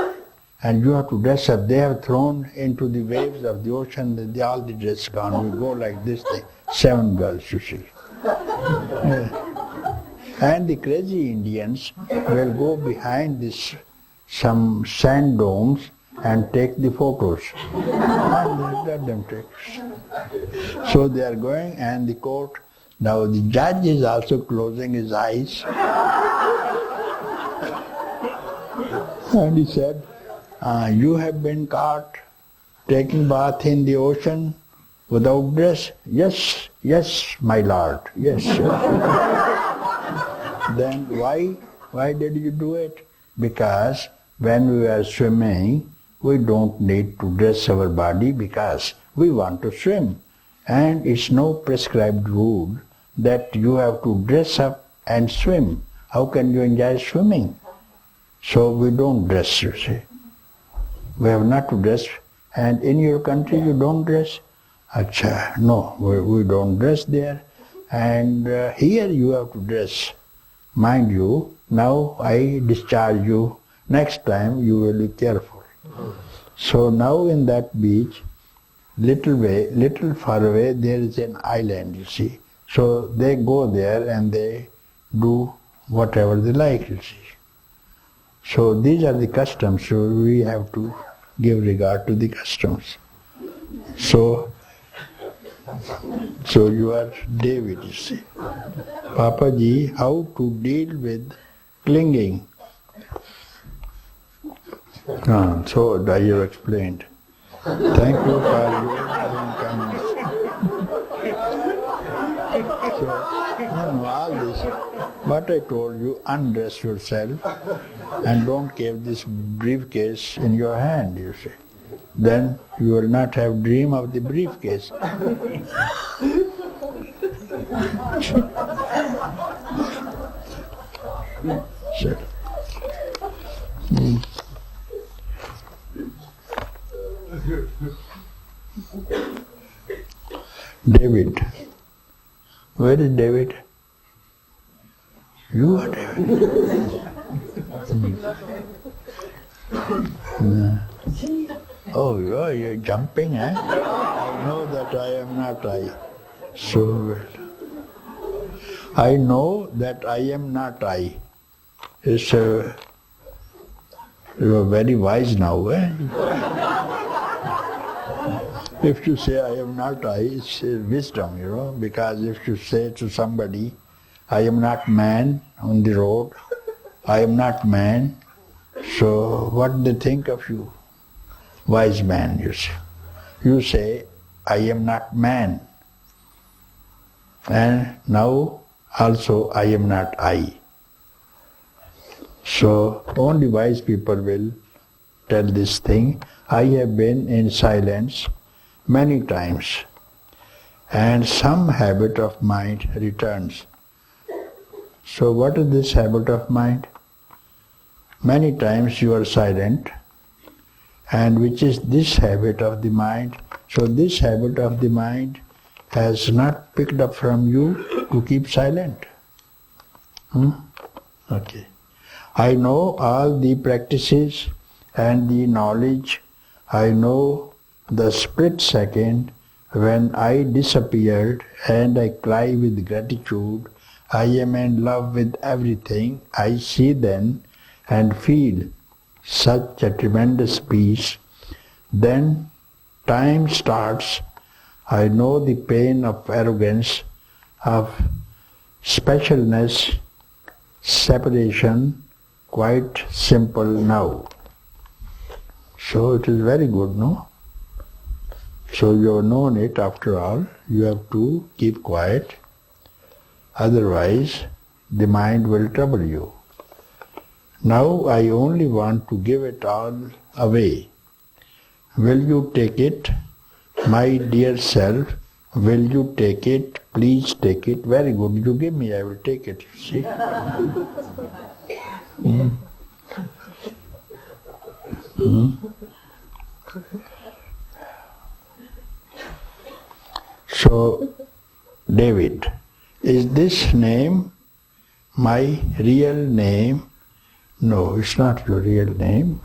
[SPEAKER 1] and you have to dress up. They have thrown into the waves of the ocean, all the dress gone. We go like this thing. 7 girls, you see. And the crazy Indians will go behind some sand domes and take the photos. And let them take. So they are going, and the court, now the judge is also closing his eyes. And he said, you have been caught taking bath in the ocean without dress? Yes, yes, my lord, yes. Then why did you do it? Because when we are swimming, we don't need to dress our body because we want to swim. And it's no prescribed rule that you have to dress up and swim. How can you enjoy swimming? So we don't dress, you see. We have not to dress. And in your country you don't dress? Acha, no, we don't dress there. And here you have to dress. Mind you, now I discharge you. Next time you will be careful. So now in that beach, little far away, there is an island, you see. So they go there and they do whatever they like, you see. So these are the customs, so we have to give regard to the customs. So you are David, you see. Papaji, how to deal with clinging? So I have explained. Thank you for your kindness. So, all this, what I told you, undress yourself and don't keep this briefcase in your hand, you see. Then you will not have dream of the briefcase. Sure. David. Where is David? You are David. Oh, you're jumping, eh? I know that I am not I. So well. I know that I am not I. You are very wise now, eh? If you say I am not I, it's wisdom, because if you say to somebody, I am not man on the road, I am not man, so what they think of you? Wise man, you say. You say, I am not man. And now also I am not I. So only wise people will tell this thing. I have been in silence many times, and some habit of mind returns. So what is this habit of mind? Many times you are silent, and which is this habit of the mind. So this habit of the mind has not picked up from you to keep silent. Okay. I know all the practices and the knowledge. I know the split second when I disappeared and I cry with gratitude. I am in love with everything. I see then and feel such a tremendous peace. Then time starts. I know the pain of arrogance, of specialness, separation, quite simple now. So it is very good, no? So you have known it after all. You have to keep quiet. Otherwise, the mind will trouble you. Now I only want to give it all away. Will you take it? My dear self, will you take it? Please take it. Very good. You give me, I will take it. You see? So, David, is this name my real name? No, it's not your real name.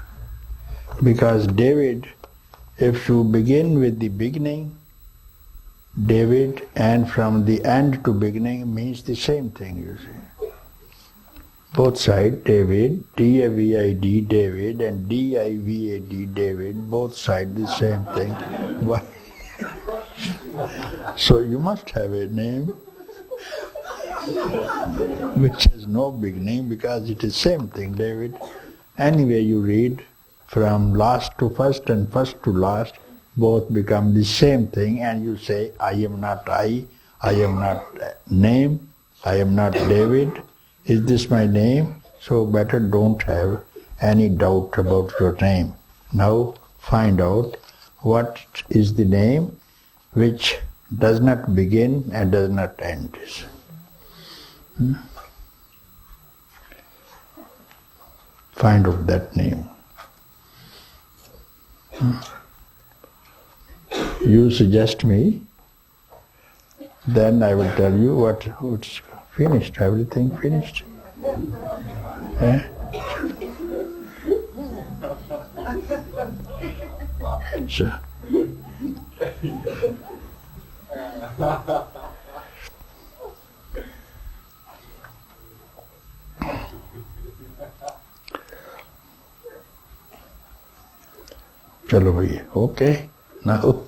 [SPEAKER 1] Because David, if you begin with the beginning, David, and from the end to beginning means the same thing, you see. Both sides, David, D-A-V-I-D, David, and D-I-V-A-D, David, both sides the same thing. Why? So you must have a name which has no beginning, because it is same thing, David. Anyway you read, from last to first and first to last, both become the same thing, and you say, I am not I am not name, I am not David. Is this my name? So better don't have any doubt about your name. Now find out what is the name which does not begin and does not end. Find out that name. You suggest me, then I will tell you what's finished, everything finished. Eh? So, चलो भैया, okay, now